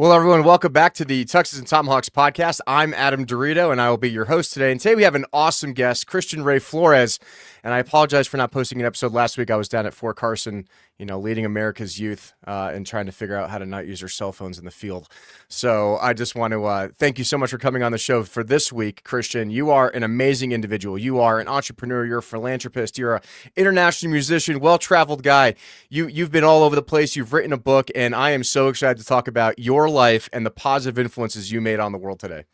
Well, everyone, welcome back to the Tuxes Tomahawks podcast. I'm Adam Dorito, and I will be your host today. And today we have an awesome guest, Christian Ray Flores. And I apologize for not posting an episode last week. I was down at Fort Carson, leading America's youth and trying to figure out how to not use their cell phones in the field. So I just want to thank you so much for coming on the show for this week, Christian. You are an amazing individual. You are an entrepreneur. You're a philanthropist. You're an international musician, well-traveled guy. You've been all over the place. You've written a book, and I am so excited to talk about your life and the positive influences you made on the world today.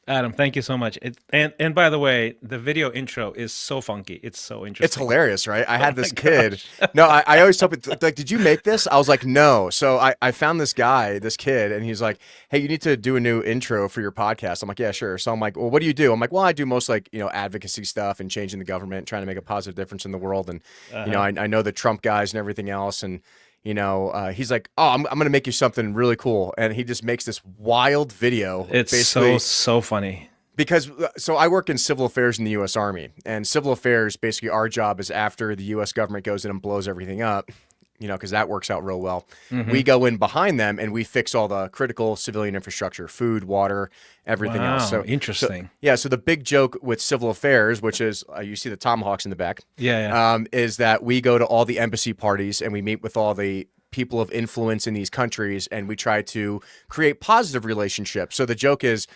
Adam, thank you so much. And by the way, the video intro is so funky. It's so interesting. It's hilarious, right? I had this kid. No, I always tell people, like, did you make this? I was like, no. So I found this kid, and he's like, hey, you need to do a new intro for your podcast. I'm like, yeah, sure. So I'm like, well, what do you do? I'm like, well, I do most advocacy stuff and changing the government, trying to make a positive difference in the world. And, I know the Trump guys and everything else. And, he's like, oh, I'm going to make you something really cool. And he just makes this wild video. It's so funny. Because, so I work in civil affairs in the U.S. Army. And civil affairs, basically our job is after the U.S. government goes in and blows everything up, because that works out real well. Mm-hmm. We go in behind them and we fix all the critical civilian infrastructure, food, water, everything else. So interesting. So the big joke with civil affairs, which is, you see the Tomahawks in the back, is that we go to all the embassy parties and we meet with all the people of influence in these countries, and we try to create positive relationships. So the joke is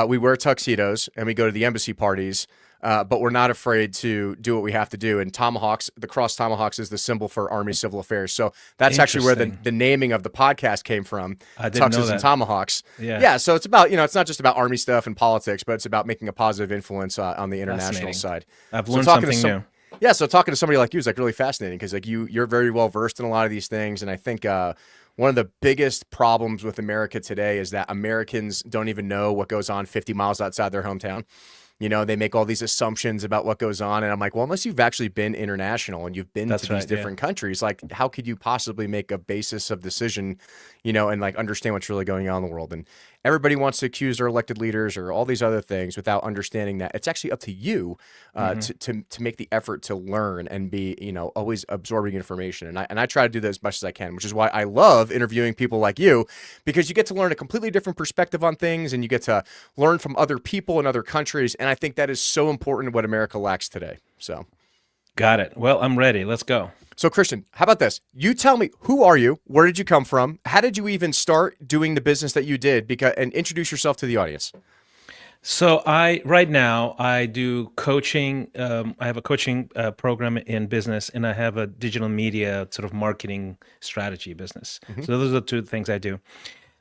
we wear tuxedos and we go to the embassy parties, but we're not afraid to do what we have to do. And Tomahawks, the cross Tomahawks is the symbol for Army Civil Affairs. So that's actually where the naming of the podcast came from, Tuxes and Tomahawks. Yeah, so it's about, it's not just about Army stuff and politics, but it's about making a positive influence on the international side. I've learned something new. Yeah, so talking to somebody like you is like really fascinating because like you're very well versed in a lot of these things, and I think one of the biggest problems with America today is that Americans don't even know what goes on 50 miles outside their hometown. They make all these assumptions about what goes on, and I'm like, well, unless you've actually been international and you've been to these different countries, like how could you possibly make a basis of decision, and like understand what's really going on in the world? And everybody wants to accuse their elected leaders or all these other things without understanding that it's actually up to you to make the effort to learn and be, always absorbing information. And I try to do that as much as I can, which is why I love interviewing people like you, because you get to learn a completely different perspective on things and you get to learn from other people in other countries. And I think that is so important what America lacks today. So, got it. Well, I'm ready. Let's go. So, Christian, how about this? You tell me, who are you? Where did you come from? How did you even start doing the business that you did? And introduce yourself to the audience. So right now I do coaching. I have a coaching program in business, and I have a digital media sort of marketing strategy business. Mm-hmm. So those are the two things I do.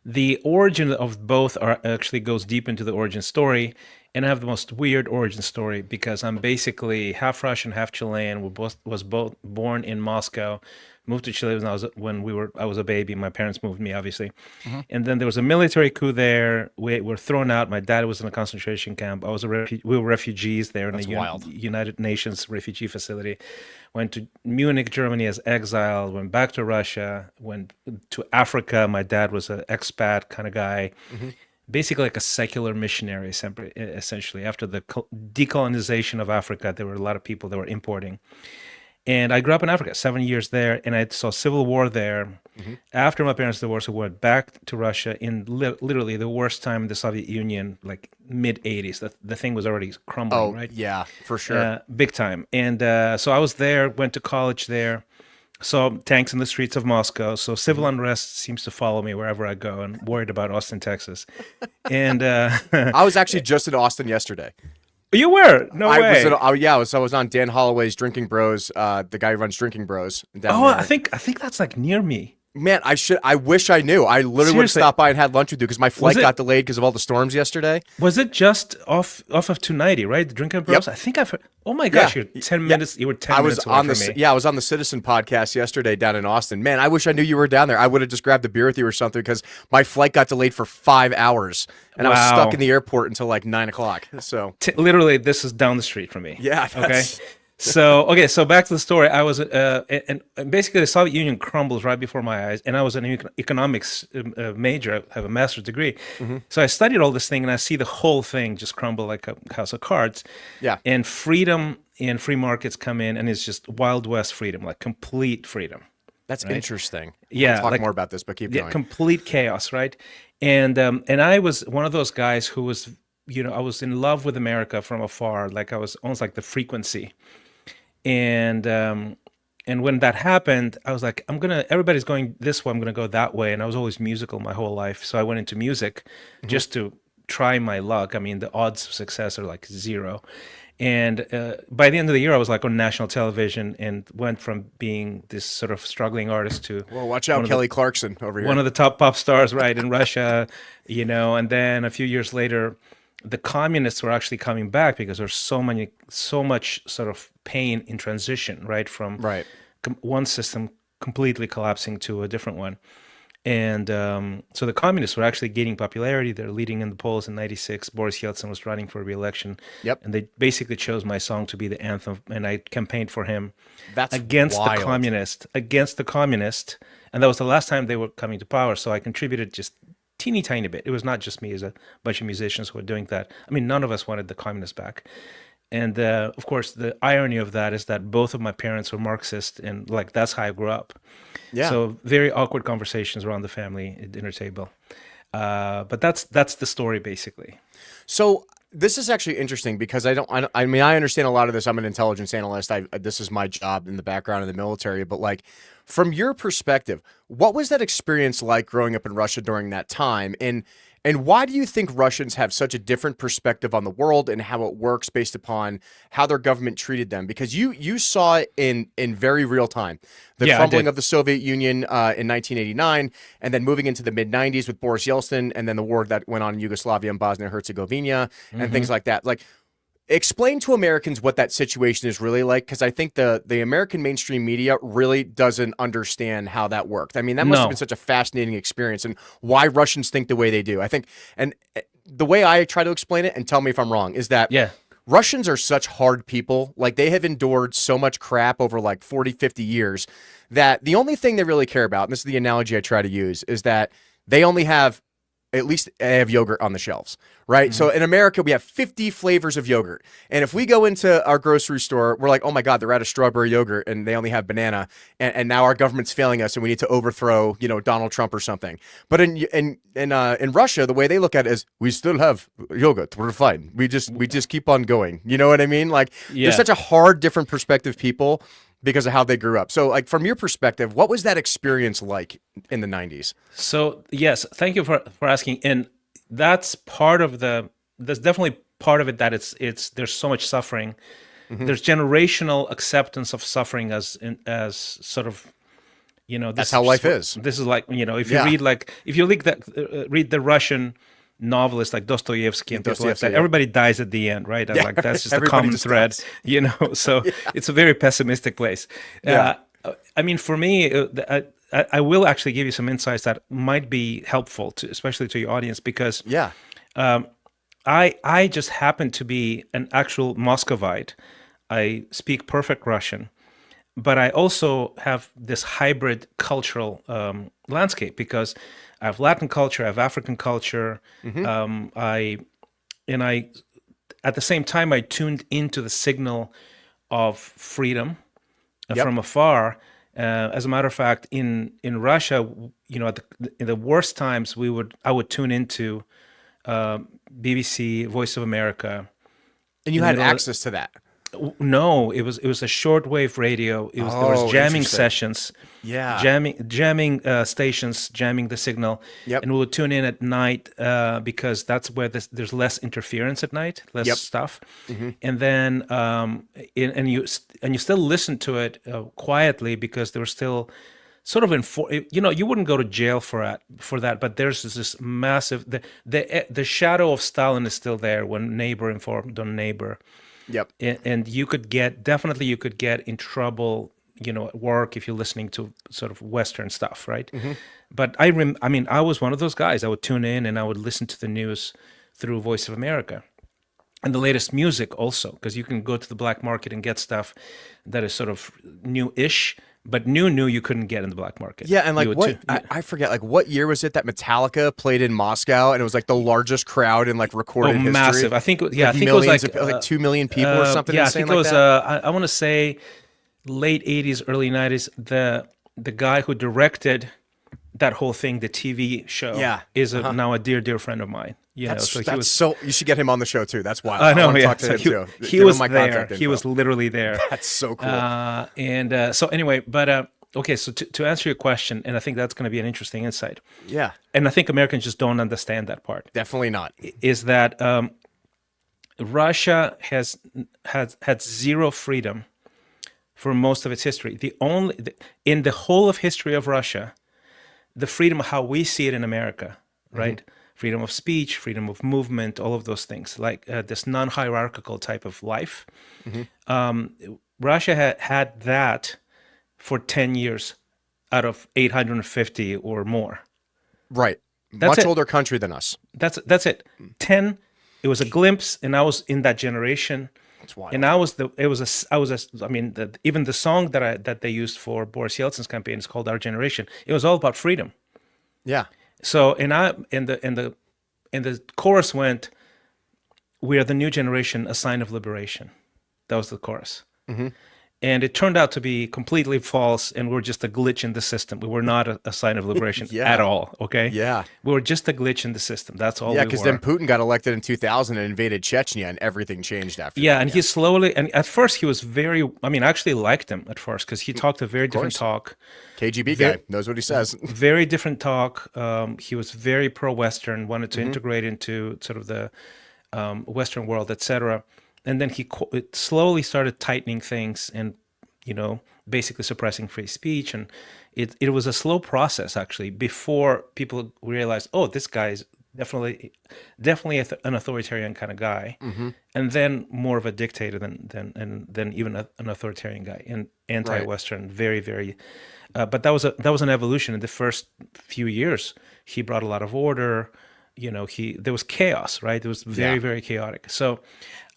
The origin of both actually goes deep into the origin story. And I have the most weird origin story because I'm basically half Russian, half Chilean. Was both born in Moscow, moved to Chile when I was a baby. My parents moved me, obviously. Mm-hmm. And then there was a military coup there. We were thrown out. My dad was in a concentration camp. We were refugees there in the United Nations refugee facility. Went to Munich, Germany as exile. Went back to Russia. Went to Africa. My dad was an expat kind of guy. Mm-hmm. Basically like a secular missionary, essentially. After the decolonization of Africa, there were a lot of people that were importing. And I grew up in Africa, 7 years there, and I saw civil war there. Mm-hmm. After my parents' divorce, I went back to Russia in literally the worst time in the Soviet Union, like mid-'80s. The thing was already crumbling, right? Yeah, for sure. Big time. And so I was there, went to college there. Saw tanks in the streets of Moscow. So civil unrest seems to follow me wherever I go, and worried about Austin, Texas. And I was actually just in Austin yesterday. You were? No way. I was on Dan Holloway's Drinking Bros, the guy who runs Drinking Bros. Down there. I think that's like near me. Man, I wish I knew. I literally would have stopped by and had lunch with you because my flight got delayed because of all the storms yesterday. Was it just off of 290, right? The Drinking Bros? Yep. I think I've heard. Oh my gosh, you're 10 minutes. You were 10 minutes away from me. Yeah, I was on the Citizen podcast yesterday down in Austin. Man, I wish I knew you were down there. I would have just grabbed a beer with you or something because my flight got delayed for 5 hours and I was stuck in the airport until like 9 o'clock. So literally, this is down the street from me. Yeah. Okay. So back to the story. I was, and basically the Soviet Union crumbles right before my eyes, and I was an economics major. I have a master's degree. Mm-hmm. So I studied all this thing, and I see the whole thing just crumble like a house of cards. Yeah. And freedom and free markets come in, and it's just Wild West freedom, like complete freedom. That's right? interesting. Yeah, We'll talk like more about this, but keep going. complete chaos, right? And I was one of those guys who was, I was in love with America from afar. Like I was almost like the frequency. And when that happened, I was like, everybody's going this way, I'm gonna go that way. And I was always musical my whole life, so I went into music just to try my luck. I mean, the odds of success are like zero. And by the end of the year, I was like on national television and went from being this sort of struggling artist to Well, watch out, one of Kelly Clarkson over one here. of the top pop stars, right, in Russia, And then a few years later, the communists were actually coming back because there's so much sort of pain in transition, right, from Right. one system completely collapsing to a different one. And so the communists were actually gaining popularity. They're leading in the polls in '96. Boris Yeltsin was running for re-election. Yep. And they basically chose my song to be the anthem, and I campaigned for him That's against wild. against the communist. And that was the last time they were coming to power. So I contributed just teeny tiny bit. It was not just me, as a bunch of musicians who were doing that. I mean, none of us wanted the communists back. And of course, the irony of that is that both of my parents were Marxist, and like that's how I grew up. Yeah. So very awkward conversations around the family dinner table. But that's the story basically. So this is actually interesting because I mean, I understand a lot of this. I'm an intelligence analyst. This is my job in the background of the military. But like, from your perspective, what was that experience like growing up in Russia during that time? And why do you think Russians have such a different perspective on the world and how it works based upon how their government treated them? Because you saw it in very real time. The crumbling of the Soviet Union in 1989, and then moving into the mid-90s with Boris Yeltsin, and then the war that went on in Yugoslavia and Bosnia-Herzegovina, and things like that. Like, explain to Americans what that situation is really like, because I think the American mainstream media really doesn't understand how that worked. I mean, that must have been such a fascinating experience, and why Russians think the way they do. I think, and the way I try to explain it, and tell me if I'm wrong, is that Russians are such hard people. Like, they have endured so much crap over like 40, 50 years that the only thing they really care about, and this is the analogy I try to use, is that they only have, at least they have yogurt on the shelves, right? So in America, we have 50 flavors of yogurt. And if we go into our grocery store, we're like, oh my God, they're out of strawberry yogurt and they only have banana. And now our government's failing us and we need to overthrow, Donald Trump or something. But in Russia, the way they look at it is, we still have yogurt. We're fine. We just keep on going. You know what I mean? Like, there's such a hard, different perspective people because of how they grew up. So, like, from your perspective, what was that experience like in the 90s? So, yes, thank you for asking. And that's definitely part of it, that there's so much suffering. There's generational acceptance of suffering as sort of, that's how life is. This is like, if you read the Russian novelists like Dostoevsky and people like that, everybody dies at the end, right? Like, that's just a common thread, so it's a very pessimistic place. I mean, for me, I will actually give you some insights that might be helpful especially to your audience, because I just happen to be an actual Muscovite. I speak perfect Russian, but I also have this hybrid cultural landscape, because I have Latin culture, I have African culture. I at the same time, I tuned into the signal of freedom from afar. As a matter of fact, in Russia, in the worst times, I would tune into BBC, Voice of America. And you had access to that? No, it was a shortwave radio. There was jamming sessions, jamming stations, jamming the signal, and we would tune in at night because that's where there's less interference at night, less stuff, and then and you still listen to it quietly, because there was still sort of you wouldn't go to jail for that, but there's this massive the shadow of Stalin is still there when neighbor informed on neighbor. And you could get in trouble, at work if you're listening to sort of Western stuff, right? But I mean, I was one of those guys. I would tune in and I would listen to the news through Voice of America, and the latest music also, because you can go to the black market and get stuff that is sort of new-ish. But new you couldn't get in the black market. Yeah, and like I forget, like what year was it that Metallica played in Moscow, and it was like the largest crowd in like recorded history? Massive. I think it was like 2 million people or something. Yeah, I think it was. I want to say late '80s, early '90s. the guy who directed that whole thing, the TV show, Yeah. is now a dear friend of mine. You know, so he was. So you should get him on the show too. That's wild. I know. want to Yeah. talk to So him too. he Give was him my there. contact He info. was literally there. That's so cool. So anyway, but okay. So to answer your question, and I think that's going to be an interesting insight. Yeah. And I think Americans just don't understand that part. Definitely not. Is that Russia has had zero freedom for most of its history. In the whole of history of Russia, the freedom of how we see it in America, right? Freedom of speech, freedom of movement, all of those things, like this non-hierarchical type of life. Russia had that for 10 years out of 850 or more. Right. That's Much it. older country than us. That's it. 10. It was a glimpse, and I was in that generation. That's wild. And even the song that they used for Boris Yeltsin's campaign is called Our Generation. It was all about freedom. Yeah. So and the chorus went, "We are the new generation, a sign of liberation." That was the chorus. And it turned out to be completely false, and we're just a glitch in the system. We were not a sign of liberation at all, okay? Yeah. We were just a glitch in the system. That's all we Yeah, were. because then Putin got elected in 2000 and invaded Chechnya, and everything changed after Yeah, that. and he slowly, and at first he was I actually liked him at first because he talked a very different talk. KGB guy knows what he says. Very different talk. He was very pro-Western, wanted to integrate into sort of the Western world, etc. And then he slowly started tightening things and, basically suppressing free speech. And it was a slow process, actually, before people realized, oh, this guy is definitely an authoritarian kind of guy. And then more of a dictator than even an authoritarian guy, and anti-Western, very, very. But that was an evolution in the first few years. He brought a lot of order. There was chaos, right? It was very, very chaotic. So,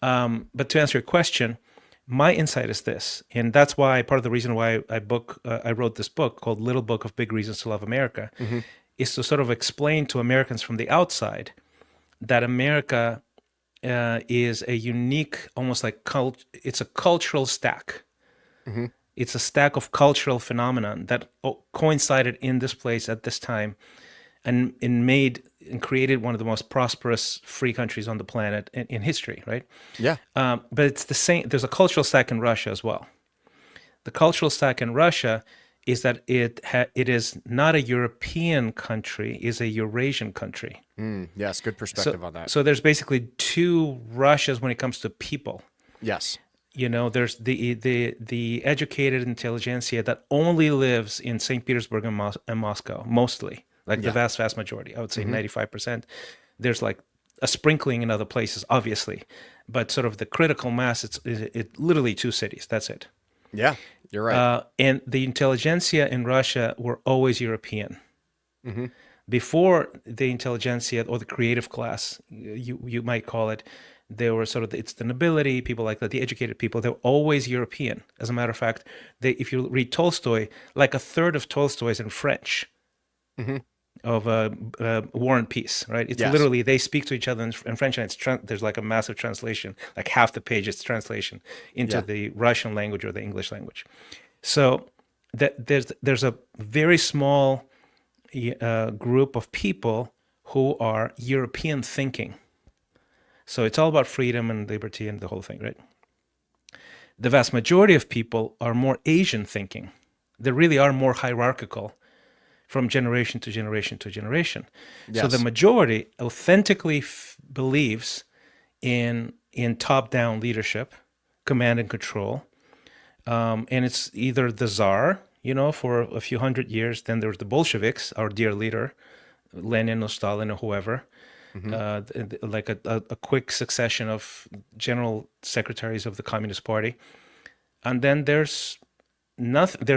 but to answer your question, my insight is this, and that's why part of the reason why I wrote this book called Little Book of Big Reasons to Love America, is to sort of explain to Americans from the outside that America is a unique, almost like it's a cultural stack. It's a stack of cultural phenomenon that coincided in this place at this time, and created one of the most prosperous free countries on the planet in history, right? Yeah. But it's the same. There's a cultural stack in Russia as well. The cultural stack in Russia is that it is not a European country; is a Eurasian country. Yes, good perspective on that. So there's basically two Russias when it comes to people. Yes. There's the educated intelligentsia that only lives in St. Petersburg and Moscow, mostly. Like the vast majority, I would say 95%. There's like a sprinkling in other places, obviously, but sort of the critical mass, it's literally two cities. That's it. Yeah, you're right. And the intelligentsia in Russia were always European. Before the intelligentsia or the creative class, you might call it, they were sort of it's the nobility, people like that, the educated people. They're always European. As a matter of fact, if you read Tolstoy, like a third of Tolstoy is in French. Of War and Peace, right? It's literally they speak to each other in French, and there's like a massive translation, like half the page is translation into the Russian language or the English language. So there's a very small group of people who are European thinking. So it's all about freedom and liberty and the whole thing, right? The vast majority of people are more Asian thinking. They really are more hierarchical from generation to generation to generation. Yes. So the majority authentically believes in top-down leadership, command and control. And it's either the Tsar, for a few hundred years, then there's the Bolsheviks, our dear leader, Lenin or Stalin or whoever, like a quick succession of general secretaries of the Communist Party. And then there's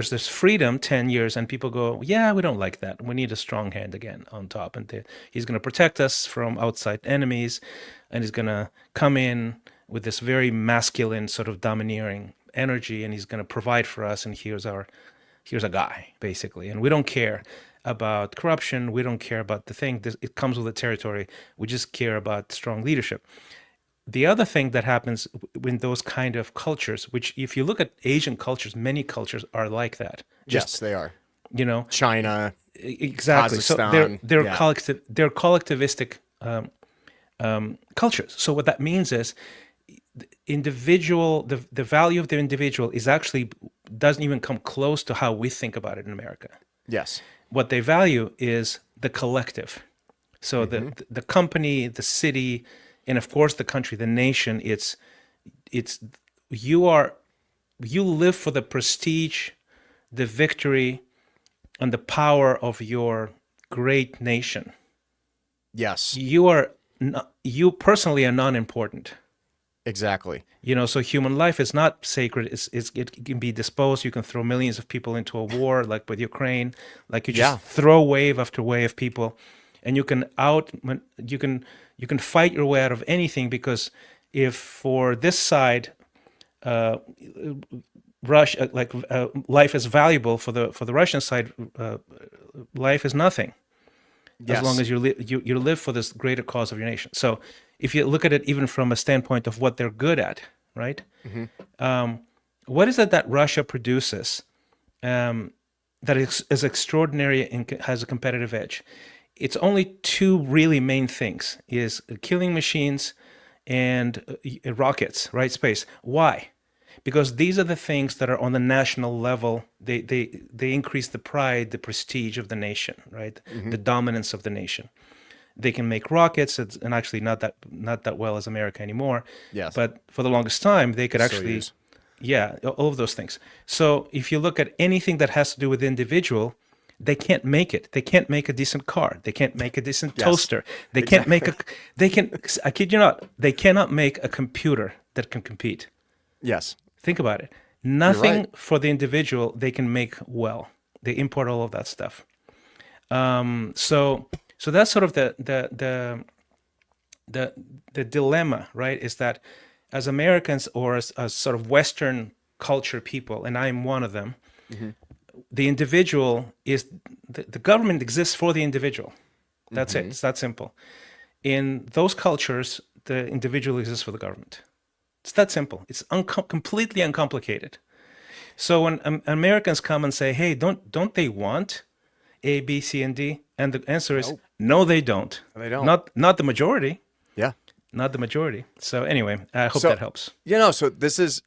this freedom 10 years, and people go, yeah, we don't like that. We need a strong hand again on top. And he's going to protect us from outside enemies, and he's going to come in with this very masculine sort of domineering energy, and he's going to provide for us, and here's a guy, basically. And we don't care about corruption. We don't care about the thing. It comes with the territory. We just care about strong leadership. The other thing that happens in those kind of cultures, which if you look at Asian cultures, many cultures are like that. Yes, they are. you know. China, Exactly. So Kazakhstan. Yeah. they're collectivistic cultures. So what that means is the value of the individual is actually doesn't even come close to how we think about it in America. Yes. What they value is the collective. So the company, the city, and of course the country, the nation. It's you live for the prestige, the victory, and the power of your great nation. Yes. You personally are non-important. Exactly. You know, so human life is not sacred. It can be disposed. You can throw millions of people into a war, like with Ukraine. Like you just throw wave after wave of people, and you can fight your way out of anything, because if for this side, Russia, life is valuable, for the Russian side, life is nothing. As long as you live for this greater cause of your nation. So if you look at it even from a standpoint of what they're good at, right? What is it that Russia produces that is extraordinary and has a competitive edge? It's only two really main things: is killing machines and rockets, right? Space. Why? Because these are the things that are on the national level. They increase the pride, the prestige of the nation, right? The dominance of the nation. They can make rockets, and actually not that well as America anymore. Yes. But for the longest time, they could So actually, use. yeah, all of those things. So if you look at anything that has to do with the individual, they can't make it. They can't make a decent car. They can't make a decent toaster. They can't make I kid you not, they cannot make a computer that can compete. Yes. Think about it. Nothing right. for the individual they can make well. They import all of that stuff. So that's sort of the dilemma, right? Is that as Americans, or as sort of Western culture people, and I'm one of them, the individual is the government exists for the individual. That's it. It's that simple. In those cultures, the individual exists for the government. It's that simple. It's completely uncomplicated. So when Americans come and say, "Hey, don't they want A, B, C, and D?" and the answer is no, they don't. They don't. Not the majority. Yeah. Not the majority. So anyway, I hope that helps. So this is,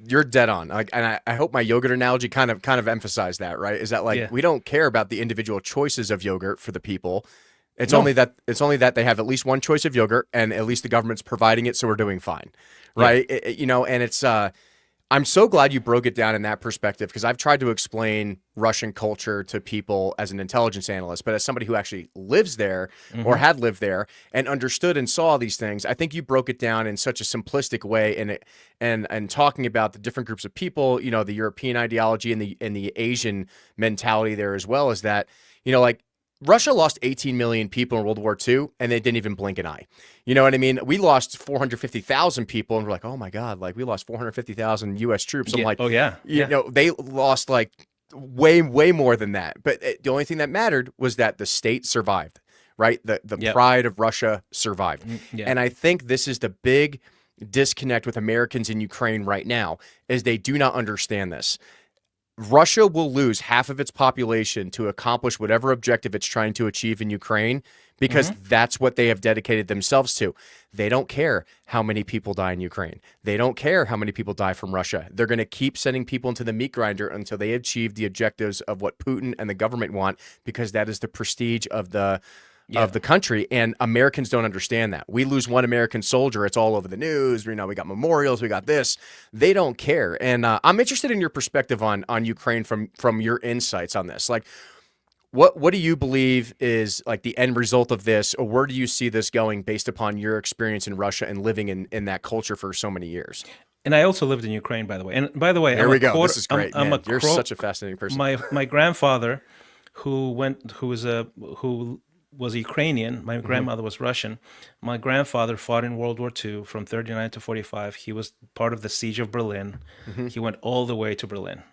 you're dead on. Like, and I hope my yogurt analogy kind of emphasized that, right? Is that we don't care about the individual choices of yogurt for the people. It's only that they have at least one choice of yogurt, and at least the government's providing it, so we're doing fine, right? Yeah. And it's I'm so glad you broke it down in that perspective, because I've tried to explain Russian culture to people as an intelligence analyst, but as somebody who actually lives there or had lived there and understood and saw these things, I think you broke it down in such a simplistic way, and talking about the different groups of people, the European ideology and the Asian mentality there, as well as that, Russia lost 18 million people in World War II, and they didn't even blink an eye. You know what I mean? We lost 450,000 people, and we're like, oh my God, we lost 450,000 U.S. troops. I'm like, oh yeah, they lost way more than that. But the only thing that mattered was that the state survived, right? The pride of Russia survived. And I think this is the big disconnect with Americans in Ukraine right now, is they do not understand this. Russia will lose half of its population to accomplish whatever objective it's trying to achieve in Ukraine, because that's what they have dedicated themselves to. They don't care how many people die in Ukraine. They don't care how many people die from Russia. They're going to keep sending people into the meat grinder until they achieve the objectives of what Putin and the government want, because that is the prestige of the country. And Americans don't understand that. We lose one American soldier, it's all over the news. We got memorials, we got this. They don't care. And I'm interested in your perspective on Ukraine from your insights on this. What do you believe is the end result of this, or where do you see this going based upon your experience in Russia and living in that culture for so many years? And I also lived in Ukraine, by the way. And by the way, there we go. This is great. You're such a fascinating person. My grandfather, who was Ukrainian. My grandmother was Russian. My grandfather fought in World War II from 39 to 45. He was part of the siege of Berlin. He went all the way to Berlin,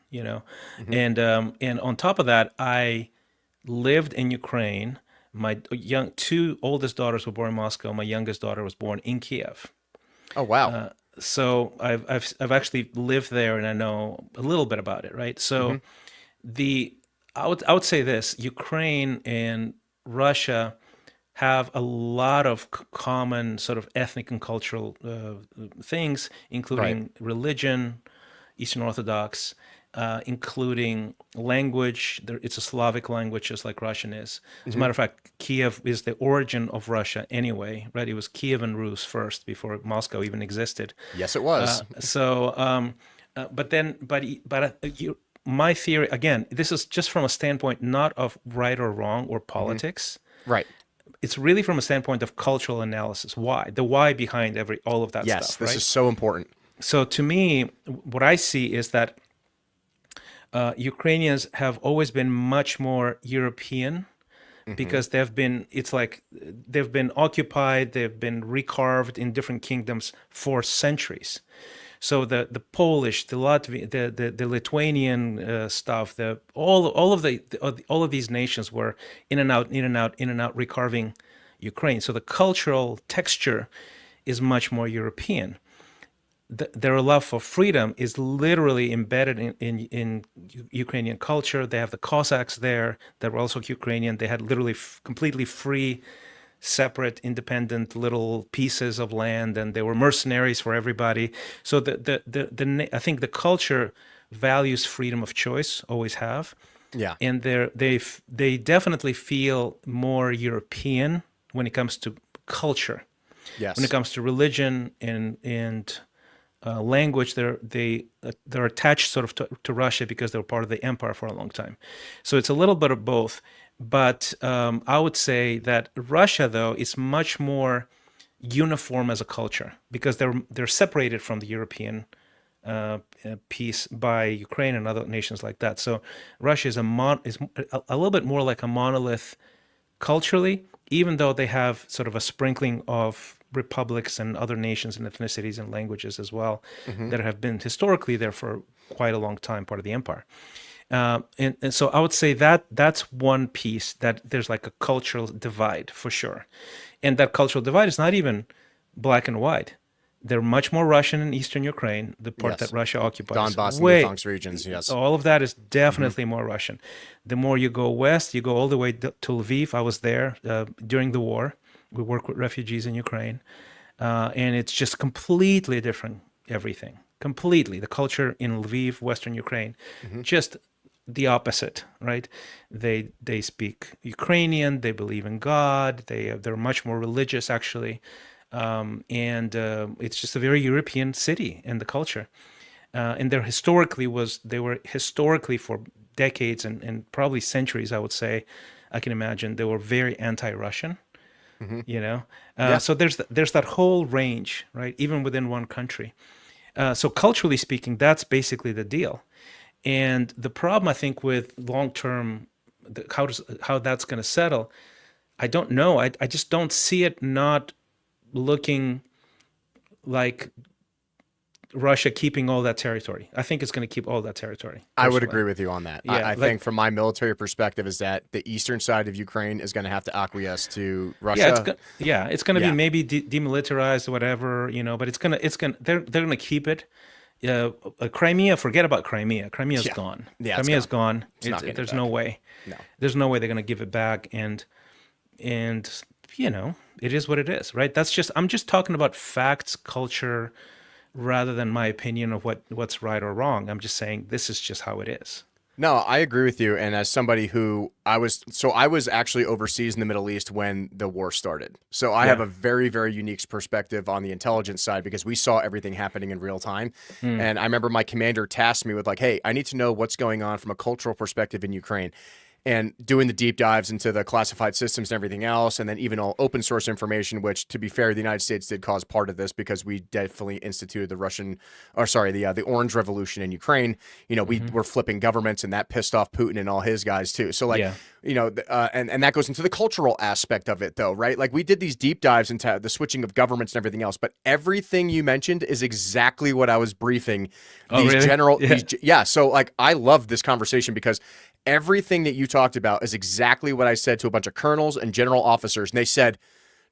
And on top of that, I lived in Ukraine. My two oldest daughters were born in Moscow. My youngest daughter was born in Kiev. Oh, wow. So I've actually lived there, and I know a little bit about it, right? So I would say this: Ukraine and Russia have a lot of common sort of ethnic and cultural things, Right. including religion, Eastern Orthodox, including language. It's a Slavic language, just like Russian is. As a Hmm. matter of fact, Kiev is the origin of Russia anyway, right? It was Kiev and Rus first before Moscow even existed. Yes, it was. My theory, again, this is just from a standpoint not of right or wrong or Hmm. politics. Right. It's really from a standpoint of cultural analysis. Why? The why behind all of that Yes, stuff, this right? is so important. So to me, what I see is that Ukrainians have always been much more European Hmm. because it's like they've been occupied, they've been recarved in different kingdoms for centuries. So the Polish, the Latvian, the Lithuanian stuff, all of these nations were in and out, in and out, in and out, recarving Ukraine. So the cultural texture is much more European. Their love for freedom is literally embedded in Ukrainian culture. They have the Cossacks there that were also Ukrainian. They had literally completely free, separate, independent little pieces of land, and they were mercenaries for everybody. So I think the culture values freedom of choice, always have, Yeah. and they definitely feel more European when it comes to culture. When it Yes. comes to religion and language, they're attached sort of to Russia because they were part of the empire for a long time. So it's a little bit of both. But I would say that Russia, though, is much more uniform as a culture because they're separated from the European piece by Ukraine and other nations like that. So Russia is a little bit more like a monolith culturally, even though they have sort of a sprinkling of republics and other nations and ethnicities and languages as well Hmm. that have been historically there for quite a long time, part of the empire. And so I would say that that's one piece that there's like a cultural divide for sure. And that cultural divide is not even black and white. They're much more Russian in Eastern Ukraine, the part that Yes. Russia occupies. Donbass and Way, Luhansk regions. Yes. all of that is Hmm. definitely more Russian. The more you go west, you go all the way to Lviv. I was there during the war. We work with refugees in Ukraine, and it's just completely different. Everything completely. The culture in Lviv, Western Ukraine, Hmm. just the opposite, right? They speak Ukrainian. They believe in God. They're much more religious, actually, and it's just a very European city and the culture. And they were historically for decades and probably centuries, I would say, I can imagine they were very anti-Russian. Hmm. You know, Yeah. so there's that whole range, right? Even within one country. So culturally speaking, that's basically the deal. And the problem, I think, with long term, how that's going to settle, I don't know. I just don't see it not looking like Russia keeping all that territory. I think it's going to keep all that territory, I would personally. agree with you on that. Yeah, I think like from my military perspective is that the eastern side of Ukraine is going to have to acquiesce to yeah, Russia. it's going to be Yeah. maybe demilitarized or whatever, but they're going to keep it. Crimea, forget about Crimea. Crimea's Yeah. gone. Yeah, it's Crimea's gone. gone. It's not getting it There's no back. way. No. There's no way they're going to give it back. And it is what it is, right? I'm just talking about facts, culture, rather than my opinion of what's right or wrong. I'm just saying this is just how it is. No, I agree with you. And as somebody who I was actually overseas in the Middle East when the war started. So I have Yeah. a very, very unique perspective on the intelligence side because we saw everything happening in real time. Mm. And I remember my commander tasked me with like, hey, I need to know what's going on from a cultural perspective in Ukraine. And doing the deep dives into the classified systems and everything else, and then even all open source information, which, to be fair, the United States did cause part of this because we definitely instituted the Orange Revolution in Ukraine. We Hmm. were flipping governments, and that pissed off Putin and all his guys too. So, like, Yeah. and that goes into the cultural aspect of it, though, right? Like, we did these deep dives into the switching of governments and everything else, but everything you mentioned is exactly what I was briefing Oh, these really? general, Yeah. yeah. So, like, I love this conversation because everything that you talked about is exactly what I said to a bunch of colonels and general officers. And they said,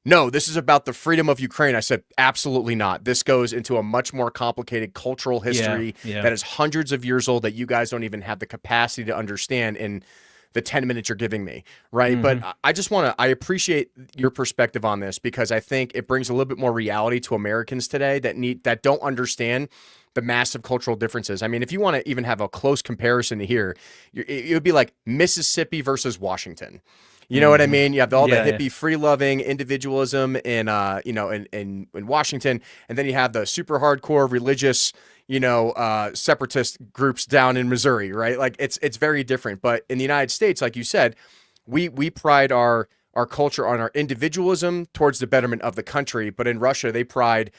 no, this is about the freedom of Ukraine. I said, absolutely not. This goes into a much more complicated cultural Yeah. history Yeah. that is hundreds of years old that you guys don't even have the capacity to understand. And the 10 minutes you're giving me, right? But I appreciate your perspective on this, because I think it brings a little bit more reality to Americans today that don't understand the massive cultural differences. I mean, if you want to even have a close comparison to here, it would be like Mississippi versus Washington. You know what I mean? You have all the hippie, free-loving individualism in Washington, and then you have the super hardcore religious, separatist groups down in Missouri, right? Like it's very different. But in the United States, like you said, we pride our culture on our individualism towards the betterment of the country. But in Russia, they pride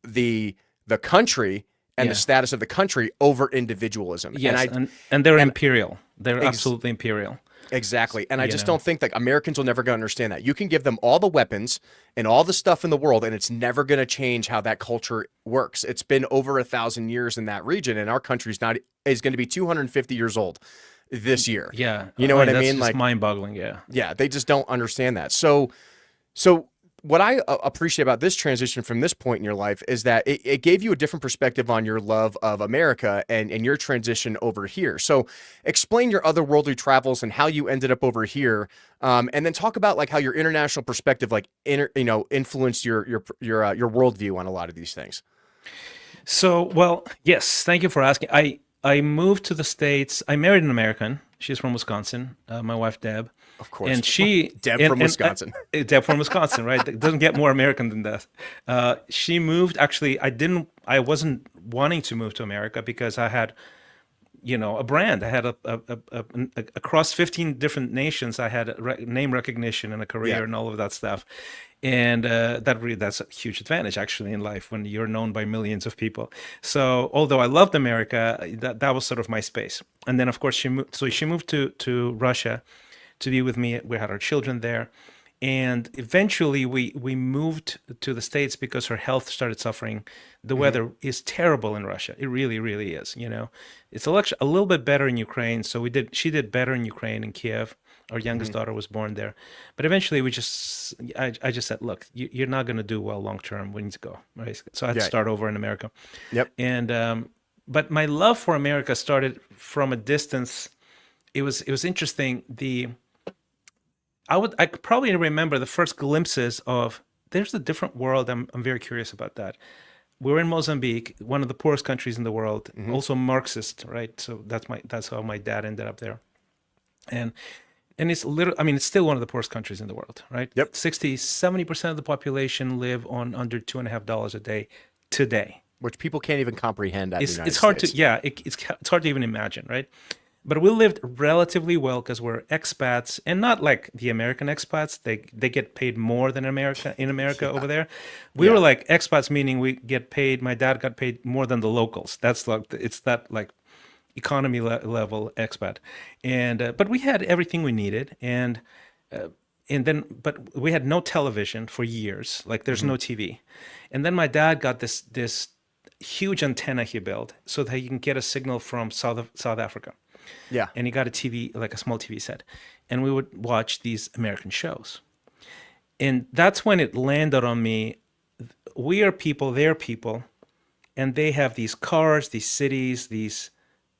the country and the status of the country over individualism. Yes, and they're imperial. They're absolutely imperial. Exactly. And I just don't think that Americans will never going to understand that. You can give them all the weapons and all the stuff in the world, and it's never going to change how that culture works. It's been over 1,000 years in that region, and our country's is going to be 250 years old this year. Yeah. You know what I mean? That's like mind-boggling, yeah. Yeah, they just don't understand that. So what I appreciate about this transition from this point in your life is that it gave you a different perspective on your love of America and your transition over here. So explain your otherworldly travels and how you ended up over here, and then talk about like how your international perspective influenced your worldview on a lot of these things. So, well, yes, thank you for asking. I moved to the States. I married an American. She's from Wisconsin, my wife, Deb. Of course. And she... Deb from Wisconsin. Deb from Wisconsin, right? It doesn't get more American than that. She moved, actually, I wasn't wanting to move to America because I had, a brand. I had across 15 different nations, I had name recognition and a career and all of that stuff. And that's a huge advantage actually in life when you're known by millions of people. So although I loved America, that was sort of my space. And then of course she moved to Russia to be with me. We had our children there. And eventually we moved to the States because her health started suffering. The weather is terrible in Russia. It really, really is. It's a little bit better in Ukraine. So she did better in Ukraine, in Kiev. Our youngest daughter was born there. But eventually I just said, look, you're not going to do well long-term. We need to go. Right? So I had to start over in America. Yep. And, but my love for America started from a distance. It was interesting. I could probably remember the first glimpses of there's a different world. I'm very curious about that. We're in Mozambique, one of the poorest countries in the world, also Marxist, right? So that's how my dad ended up there. And it's it's still one of the poorest countries in the world, right? Yep. 70% of the population live on under $2.50 a day today. Which people can't even comprehend at the United It's hard States. It's hard to even imagine, right? But we lived relatively well because we're expats, and not like the American expats. They get paid more than in America over there. We were like expats, meaning we get paid. My dad got paid more than the locals. That's like it's that like economy level expat, and but we had everything we needed, and but we had no television for years. Like there's no TV, and then my dad got this huge antenna he built so that he can get a signal from South Africa. Yeah. And he got a TV, like a small TV set. And we would watch these American shows. And that's when it landed on me. We are people, they're people. And they have these cars, these cities, these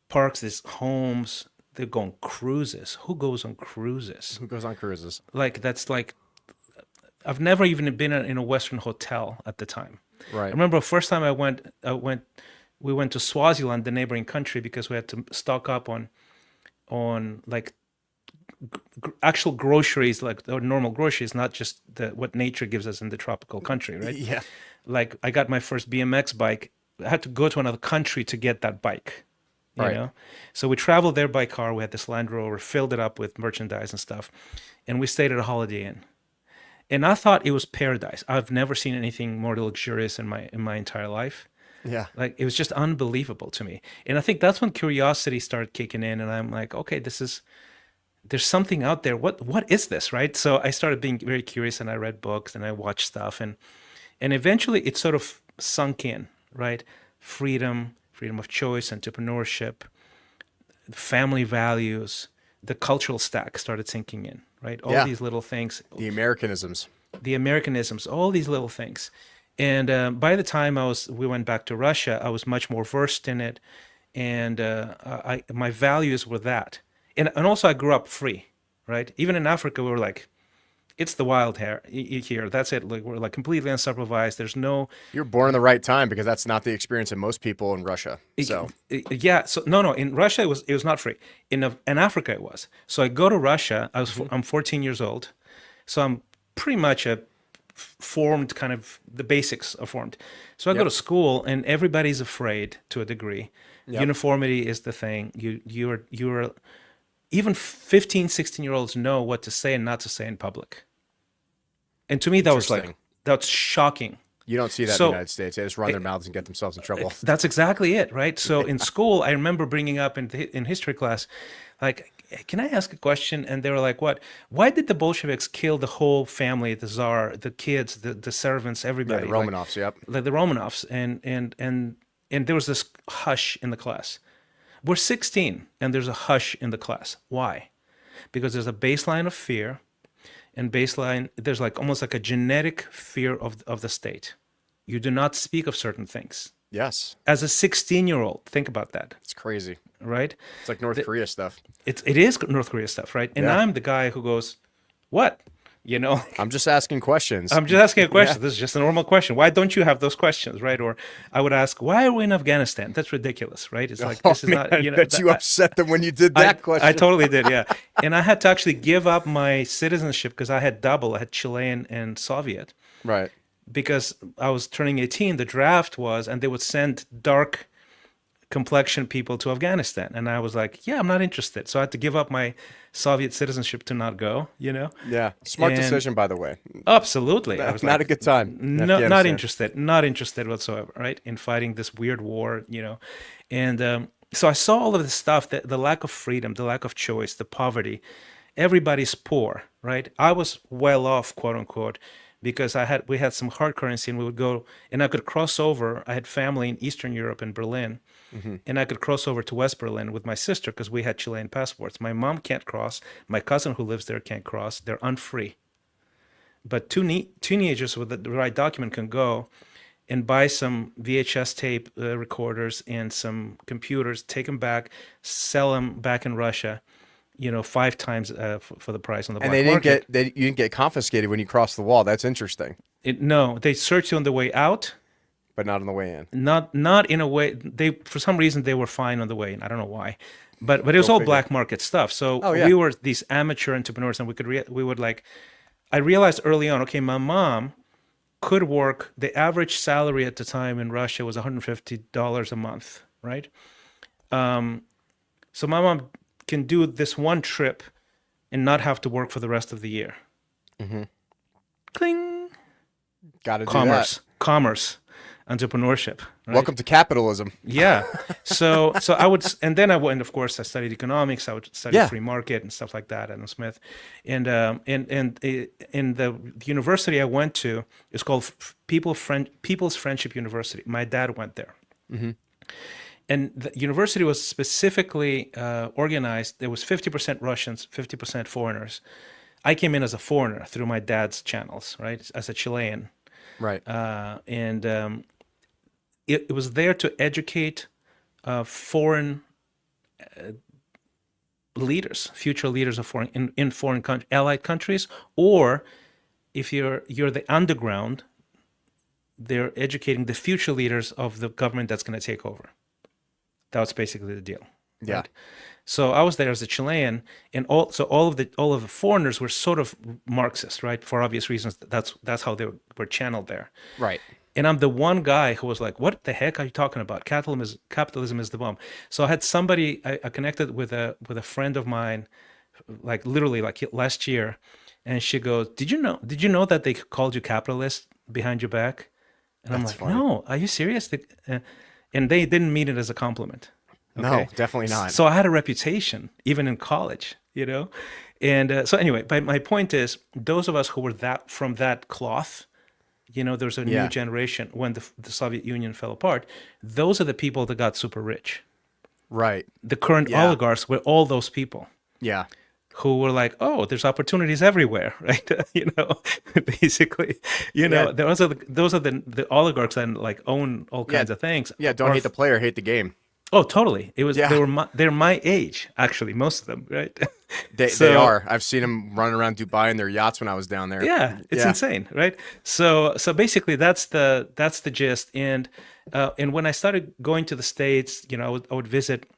parks, these homes. They're going cruises. Who goes on cruises? Who goes on cruises? I've never even been in a Western hotel at the time. Right. I remember the first time we went to Swaziland, the neighboring country, because we had to stock up on like actual groceries, like normal groceries, not just what nature gives us in the tropical country, right? Yeah. Like I got my first BMX bike. I had to go to another country to get that bike. You know? So we traveled there by car. We had this Land Rover, filled it up with merchandise and stuff, and we stayed at a Holiday Inn. And I thought it was paradise. I've never seen anything more luxurious in my entire life. Yeah. Like it was just unbelievable to me. And I think that's when curiosity started kicking in, and I'm like, okay, there's something out there. What is this, right? So I started being very curious, and I read books and I watched stuff, and eventually it sort of sunk in, right? Freedom of choice, entrepreneurship, family values, the cultural stack started sinking in, right? All these little things. The Americanisms, all these little things. And by the time we went back to Russia, I was much more versed in it, and my values were that. And also I grew up free, right? Even in Africa, we were like, it's the wild hair here. That's it. Like we're like completely unsupervised. There's no. You were born in the right time because that's not the experience of most people in Russia. So Yeah. So no. In Russia, it was not free. In Africa, it was. So I go to Russia. I'm 14 years old, so I'm pretty much a formed kind of the basics are formed. So I go to school, and everybody's afraid to a degree. Uniformity is the thing. You're even 15, 16-year-olds know what to say and not to say in public. And to me, that's shocking. You don't see that in the United States. They just run their mouths and get themselves in trouble. That's exactly it, right? So in school, I remember bringing up in history class, like, can I ask a question? And they were like, what? Why did the Bolsheviks kill the whole family, the Tsar, the kids, the servants, everybody? The Romanovs, like the Romanovs. And there was this hush in the class. We're 16, and there's a hush in the class. Why? Because there's a baseline of fear, and there's like almost like a genetic fear of the state. You do not speak of certain things. Yes. As a 16-year-old, think about that. It's crazy. Right? It's like North Korea stuff. It is North Korea stuff, right? And I'm the guy who goes, what? You know? I'm just asking questions. I'm just asking a question. This is just a normal question. Why don't you have those questions, right? Or I would ask, why are we in Afghanistan? That's ridiculous, right? It's like, this is not, you know. That you upset them when you did that question. I totally did, yeah. And I had to actually give up my citizenship because I had double. I had Chilean and Soviet. Right. Because I was turning 18, the draft was, and they would send dark complexion people to Afghanistan. And I was like, yeah, I'm not interested. So I had to give up my Soviet citizenship to not go, you know? Yeah. Smart decision, by the way. Absolutely. I was not a good time. No, not interested whatsoever, right? In fighting this weird war, you know? And so I saw all of this stuff, the lack of freedom, the lack of choice, the poverty. Everybody's poor, right? I was well off, quote unquote, because we had some hard currency, and we would go, and I could cross over. I had family in Eastern Europe in Berlin, and I could cross over to West Berlin with my sister because we had Chilean passports. My mom can't cross. My cousin who lives there can't cross. They're unfree. But teenagers with the right document can go and buy some VHS tape recorders and some computers, take them back, sell them back in Russia, you know, 5 times for the price on the black market. And you didn't get confiscated when you crossed the wall. That's interesting. No, they searched you on the way out, but not on the way in. Not in a way. For some reason they were fine on the way in. I don't know why, but it was all black market stuff. So we were these amateur entrepreneurs, and we would like. I realized early on, okay, my mom could work. The average salary at the time in Russia was $150 a month, right? So my mom can do this one trip and not have to work for the rest of the year. Mm-hmm. Cling. Got to do that. Commerce, entrepreneurship. Right? Welcome to capitalism. Yeah. So I would, and then I went. Of course, I studied economics. I would study free market and stuff like that. Adam Smith, and in the university I went to, it's called People's Friendship University. My dad went there. Mm-hmm. And the university was specifically organized. There was 50% Russians, 50% foreigners. I came in as a foreigner through my dad's channels, right, as a Chilean. Right. And it was there to educate foreign leaders, future leaders of in foreign allied countries, or if you're the underground, they're educating the future leaders of the government that's going to take over. That was basically the deal. Right? Yeah. So I was there as a Chilean, and all of the foreigners were sort of Marxist, right? For obvious reasons. That's how they were channeled there. Right. And I'm the one guy who was like, "What the heck are you talking about? Capitalism is the bomb." So I had somebody I connected with a friend of mine, like literally like last year, and she goes, "Did you know that they called you capitalist behind your back?" And I'm like, funny. "No, are you serious?" And they didn't mean it as a compliment. Okay? No, definitely not. So I had a reputation, even in college, you know? And so anyway, but my point is, those of us who were from that cloth, you know, there's a new generation when the Soviet Union fell apart. Those are the people that got super rich. Right. The current oligarchs were all those people. Yeah. Who were like, oh, there's opportunities everywhere, right? You know, basically, you know, those are the oligarchs that like own all kinds of things. Yeah, don't hate the player, hate the game. Oh, totally. It was Yeah, they're my age, actually, most of them, right? they So are. I've seen them running around Dubai in their yachts when I was down there. yeah, it's Yeah. insane, right? So basically that's the gist. And when I started going to the States, I would visit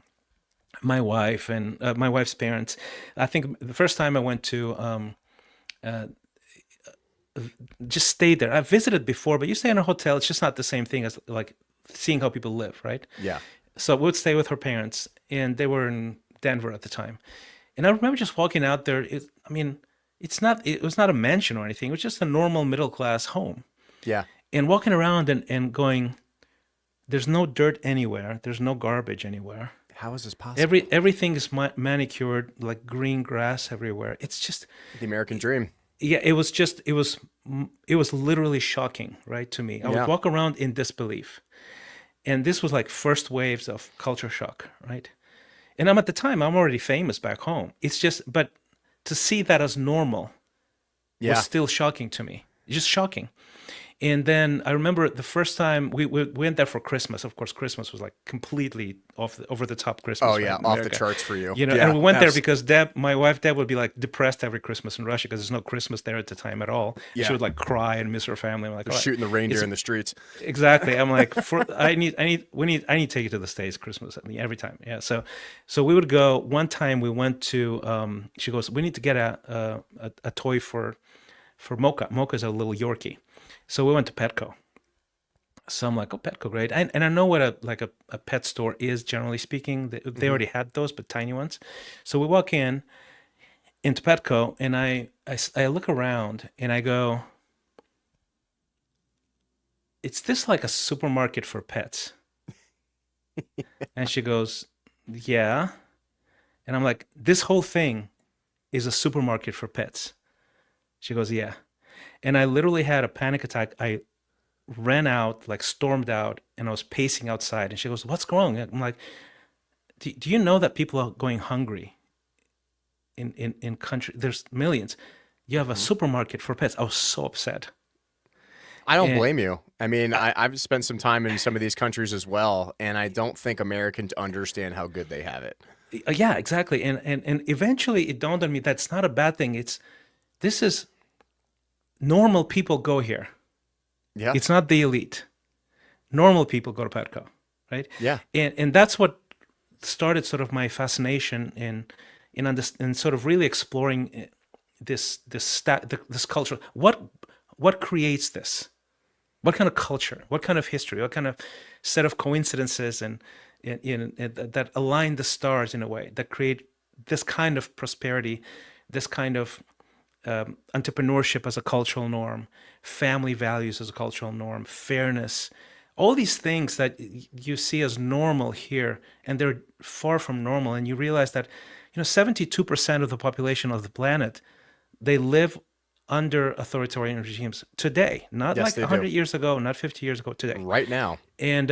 my wife and my wife's parents. I think the first time I went to just stayed there. I've visited before, but you stay in a hotel, it's just not the same thing as like seeing how people live, right? Yeah. So we would stay with her parents, and they were in Denver at the time. And I remember just walking out there. I mean, it was not a mansion or anything. It was just a normal middle class home. Yeah. And walking around and going, there's no dirt anywhere. There's no garbage anywhere. How is this possible? Everything is manicured, like green grass everywhere. It's just, The American dream. yeah, it was literally shocking, right, to me. I would Yeah. walk around in disbelief. And this was like first waves of culture shock, right? And at the time, I'm already famous back home. It's just, but to see that as normal was Yeah. still shocking to me. Just shocking. And then I remember the first time we went there for Christmas. Of course, Christmas was like completely over the top Christmas, Oh right, yeah, in off the America. charts for you. And Yeah. we went there because my wife Deb would be like depressed every Christmas in Russia because there's no Christmas there at the time at all. Yeah. She would like cry and miss her family. I'm like, all right. Shooting the reindeer It's- in the streets. Exactly. I'm like, I need to take you to the States Christmas every time. Yeah. So we would go. One time we went to. She goes, we need to get a toy for Mocha. Mocha's a little Yorkie. So we went to Petco. So I'm like, oh, Petco, great. And I know what a pet store is, generally speaking. They already had those, but tiny ones. So we walk into Petco, and I look around, and I go, is this like a supermarket for pets? And she goes, yeah. And I'm like, this whole thing is a supermarket for pets. She goes, yeah. And I literally had a panic attack. I ran out, like stormed out, and I was pacing outside. And she goes, what's wrong? I'm like, do you know that people are going hungry in country? There's millions. You have a supermarket for pets. I was so upset. I don't And blame you. I mean, I've spent some time in some of these countries as well, and I don't think Americans understand how good they have it. yeah, exactly. And eventually it dawned on me that's not a bad thing. This is normal people go here. Yeah. It's not the elite. Normal people go to Petco, right? Yeah. And that's what started sort of my fascination in sort of really exploring this culture. What creates this? What kind of culture? What kind of history? What kind of set of coincidences and that align the stars in a way that create this kind of prosperity, this kind of entrepreneurship as a cultural norm, family values as a cultural norm, fairness, all these things that you see as normal here, and they're far from normal. And you realize that 72% of the population of the planet, they live under authoritarian regimes today, not Yes, like they 100 do. years ago, not 50 years ago, today. Right now. And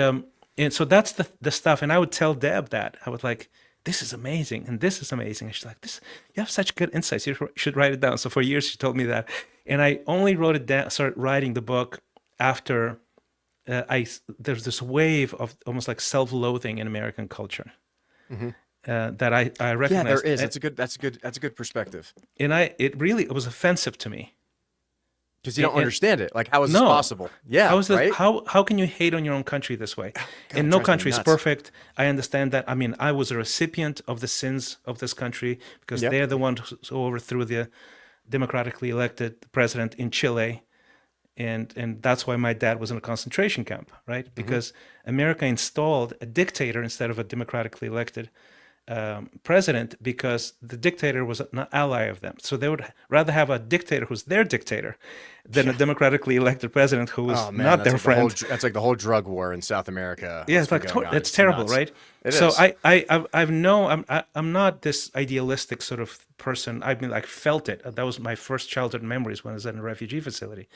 so that's the stuff. And I would tell Deb that I would like, this is amazing, and this is amazing. And she's like, this, you have such good insights. You should write it down. So for years she told me that, and I only wrote it down, started writing the book after there's this wave of almost like self-loathing in American culture that I Yeah, recognized. there is. That's a good perspective. And it was offensive to me. Because you don't And- understand it. Like, how is this No. possible? Yeah, right? How can you hate on your own country this way? God, And it no drives me country is nuts. perfect. I understand that. I mean, I was a recipient of the sins of this country because Yep. they're the ones who overthrew the democratically elected president in Chile. And that's why my dad was in a concentration camp, right? Because America installed a dictator instead of a democratically elected president, because the dictator was an ally of them. So they would rather have a dictator who's their dictator than a democratically elected president who was Oh man, not that's their like the whole friend. that's like the whole drug war in South America. Yeah, that's it's like been going on. it's It's terrible, nuts. right? It So is. I've known I'm not this idealistic sort of person. I mean, like felt it. That was my first childhood memories when I was in a refugee facility.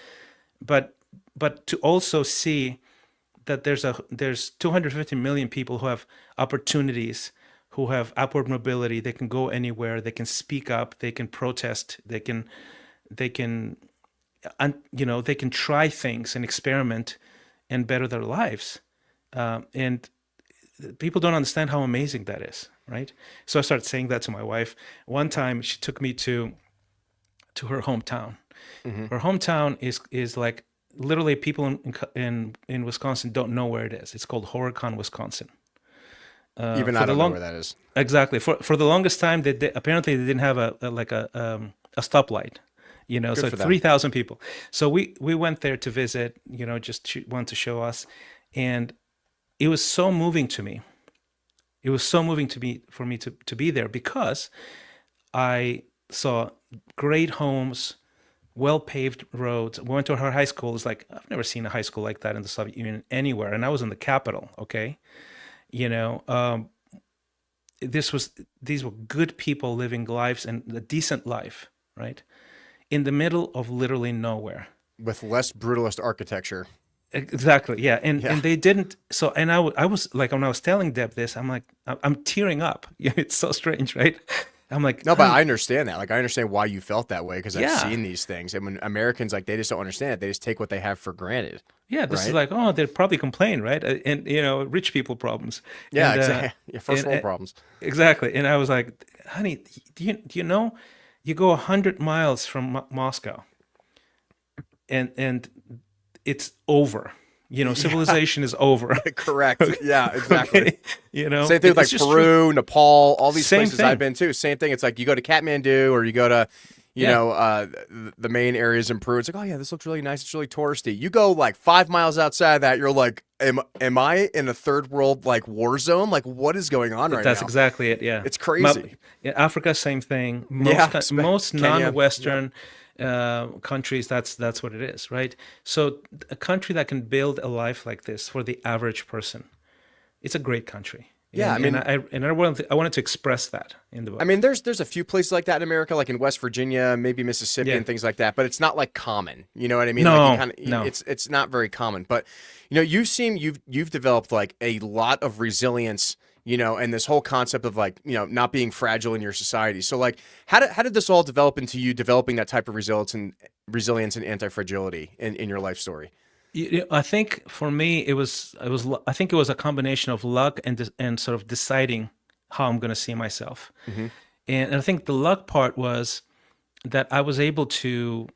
But to also see that there's 250 million people who have opportunities, who have upward mobility. They can go anywhere. They can speak up. They can protest. They can they can try things and experiment and better their lives. And people don't understand how amazing that is, right? So I started saying that to my wife. One time she took me to her hometown. Hmm. Her hometown is like literally people in Wisconsin don't know where it is. It's called Horicon, Wisconsin. Even For I the don't know long where that is. Exactly, for the longest time apparently they didn't have a stoplight, Good so for them. 3,000 people. So we went there to visit, just want to show us, and it was so moving to me. It was so moving to me for me to be there because I saw great homes, well paved roads. We went to her high school. It's like I've never seen a high school like that in the Soviet Union anywhere, and I was in the capital. Okay, you know, these were good people living lives and a decent life, right? In the middle of literally nowhere. With less brutalist architecture. Exactly. Yeah. And Yeah. they didn't. So, and I was like, when I was telling Deb this, I'm like, I'm tearing up. It's so strange, right? I'm like, No, but I honey, understand that. Like, I understand why you felt that way because I've yeah, seen these things. And when Americans, like, they just don't understand it. They just take what they have for granted, yeah, this is right? like, oh, they'll probably complain, right? And, rich people problems. Yeah, And, exactly. Yeah, first and, world problems. exactly. And I was like, honey, do you know, you go 100 miles from Moscow and it's over. Yeah, Civilization is over. correct. Yeah, exactly. Okay. Same thing with It's like just true. Peru, Nepal, all these Same places I've thing. been to. Same thing. It's like you go to Kathmandu or you go to, Yeah. the main areas in Peru. It's like, oh yeah, this looks really nice. It's really touristy. You go like 5 miles outside of that, you're like, am I in a third world like war zone? Like, what is going on right That's now? exactly it. Yeah. It's Ma- crazy. yeah, Africa, same thing. Yeah, Most Kenya. Yep. non-Western countries, that's what it is, right? So a country that can build a life like this for the average person, it's a great country. Yeah, And I and mean, I wanted to express that in the I book. mean, there's a few places like that in America, like in West Virginia, maybe Mississippi, Yeah. and things like that. But it's not like common. You know what I mean? Like you No, kind of, no. it's not very common. But you've developed like a lot of resilience. And this whole concept of like not being fragile in your society. So like, how did this all develop into you developing that type of resilience and anti-fragility in your life story? I think for me I think it was a combination of luck and sort of deciding how I'm going to see myself. Hmm. And I think the luck part was that I was able to,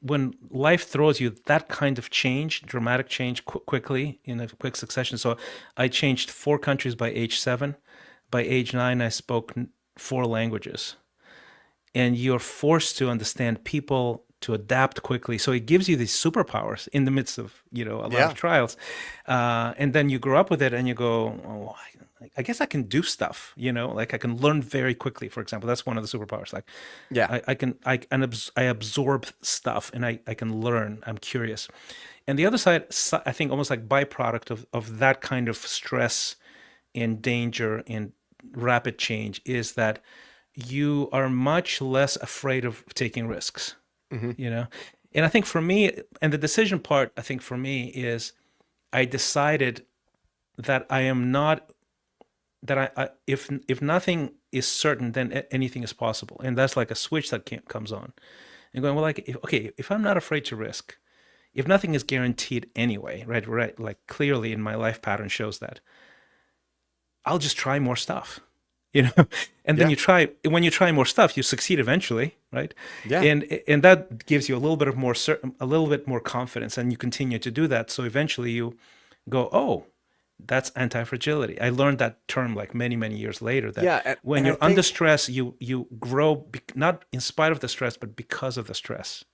when life throws you that kind of change, dramatic change quickly in a quick succession. So I changed 4 countries by age 7. By age 9, I spoke 4 languages. And you're forced to understand people, to adapt quickly. So it gives you these superpowers in the midst of, a lot of Yeah, trials. And then you grow up with it and you go, oh, I guess I can do stuff, like I can learn very quickly. For example, that's one of the superpowers. Like yeah, I absorb stuff and I can learn. I'm curious. And the other side, I think almost like byproduct of that kind of stress and danger and rapid change is that you are much less afraid of taking risks, hmm, you know? And I think for me, and the decision part, I think for me is I decided that I am not, that if nothing is certain, then anything is possible. And that's like a switch that comes on. And going, well, like, if I'm not afraid to risk, if nothing is guaranteed anyway, right, like clearly in my life pattern shows that, I'll just try more stuff, you know. And then yeah, when you try more stuff, you succeed eventually, right? yeah. And that gives you a little bit of more a little bit more confidence, and you continue to do that. So eventually you go, oh, that's anti-fragility. I learned that term like many years later, that Yeah, and, when and I you're under think stress, you grow, not in spite of the stress, but because of the stress.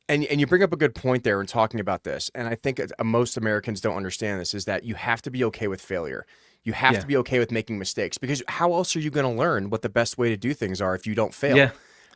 and you bring up a good point there in talking about this, and I think most Americans don't understand this, is that you have to be okay with failure. You have Yeah. to be okay with making mistakes because how else are you going to learn what the best way to do things are if you don't fail? Yeah.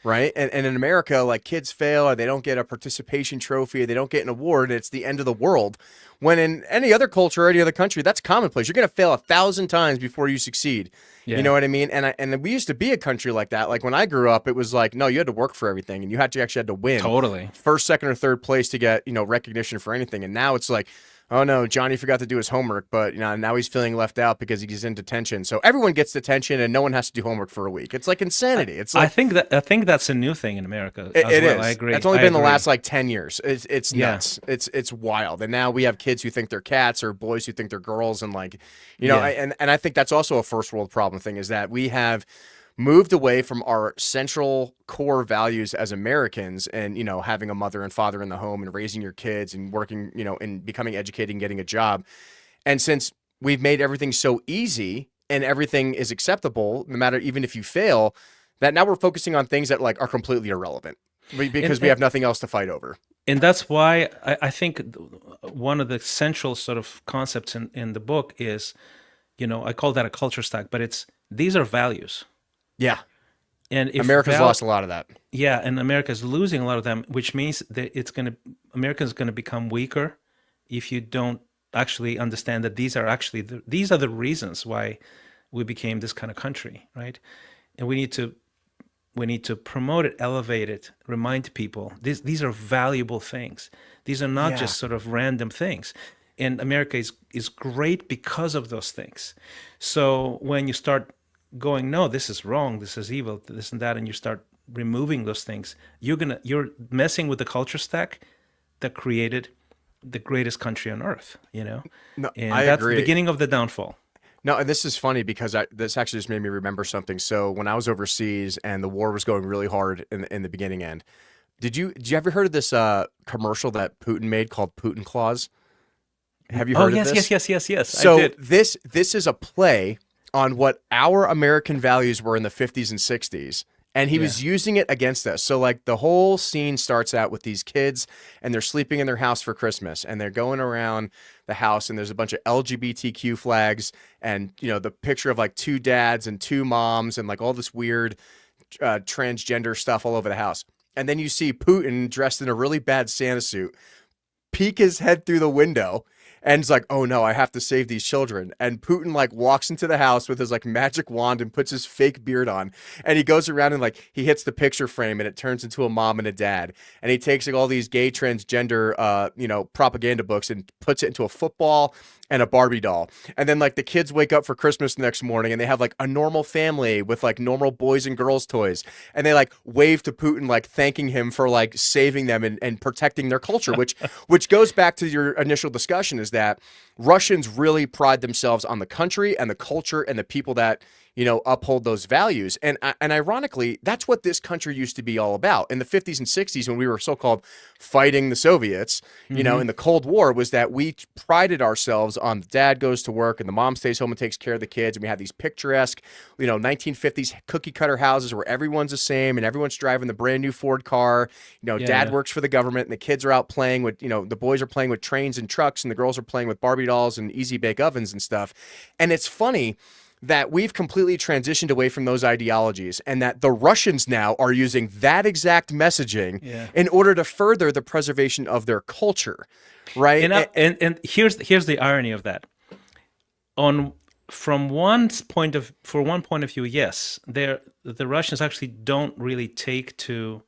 Right. And in America, like kids fail or they don't get a participation trophy, or they don't get an award, and it's the end of the world. When in any other culture or any other country, that's commonplace. You're going to fail 1,000 times before you succeed. You Yeah. know what I mean? And we used to be a country like that. Like when I grew up, it was like, no, you had to work for everything and you actually had to win Totally. first, second, or third place to get, recognition for anything. And now it's like, oh no, Johnny forgot to do his homework, but now he's feeling left out because he's in detention. So everyone gets detention and no one has to do homework for a week. It's like insanity. It's like I think that's a new thing in America it, as it well. is. I agree. It's only I been the agree. last like 10 years. It's Yeah. nuts. It's wild. And now we have kids who think they're cats or boys who think they're girls, and like, you know, Yeah. and I think that's also a first world problem thing, is that we have moved away from our central core values as Americans, and having a mother and father in the home and raising your kids and working, and becoming educated and getting a job. And since we've made everything so easy and everything is acceptable, no matter, even if you fail, that now we're focusing on things that like are completely irrelevant because we have nothing else to fight over. And that's why I think one of the central sort of concepts in the book is, I call that a culture stack, but these are values. Yeah. And if America's lost a lot of that. Yeah, and America's losing a lot of them, which means that America's going to become weaker if you don't actually understand that these are the reasons why we became this kind of country, right? And we need to promote it, elevate it, remind people these are valuable things. These are not just sort of random things. And America is great because of those things. So when you start going, no, this is wrong, this is evil, this and that, and you start removing those things, you're messing with the culture stack that created the greatest country on earth, No, and I that's agree. the beginning of the downfall. No, and this is funny because this actually just made me remember something. So when I was overseas and the war was going really hard in the beginning end, did you ever heard of this commercial that Putin made called Putin Claus? Have you heard of this? Yes. So I did. this is a play on what our American values were in the 50s and 60s. And he was using it against us. So like the whole scene starts out with these kids and they're sleeping in their house for Christmas and they're going around the house and there's a bunch of LGBTQ flags and, the picture of like two dads and two moms and like all this weird transgender stuff all over the house. And then you see Putin dressed in a really bad Santa suit, peek his head through the window, and it's like, oh no, I have to save these children. And Putin like walks into the house with his like magic wand and puts his fake beard on. And he goes around and like he hits the picture frame and it turns into a mom and a dad. And he takes like all these gay transgender propaganda books and puts it into a football and a Barbie doll. And then like the kids wake up for Christmas the next morning and they have like a normal family with like normal boys and girls toys. And they like wave to Putin, like thanking him for like saving them and protecting their culture, which goes back to your initial discussion, is that Russians really pride themselves on the country and the culture and the people that, uphold those values. And ironically, that's what this country used to be all about. In the 50s and 60s, when we were so-called fighting the Soviets, in the Cold War, was that we prided ourselves on the dad goes to work and the mom stays home and takes care of the kids. And we had these picturesque, 1950s cookie cutter houses where everyone's the same and everyone's driving the brand new Ford car. Dad works for the government and the kids are out playing with, the boys are playing with trains and trucks and the girls are playing with Barbie dolls and easy bake ovens and stuff. And it's funny that we've completely transitioned away from those ideologies and that the Russians now are using that exact messaging in order to further the preservation of their culture, right? And here's the irony of that. For one point of view, yes, the Russians actually don't really take to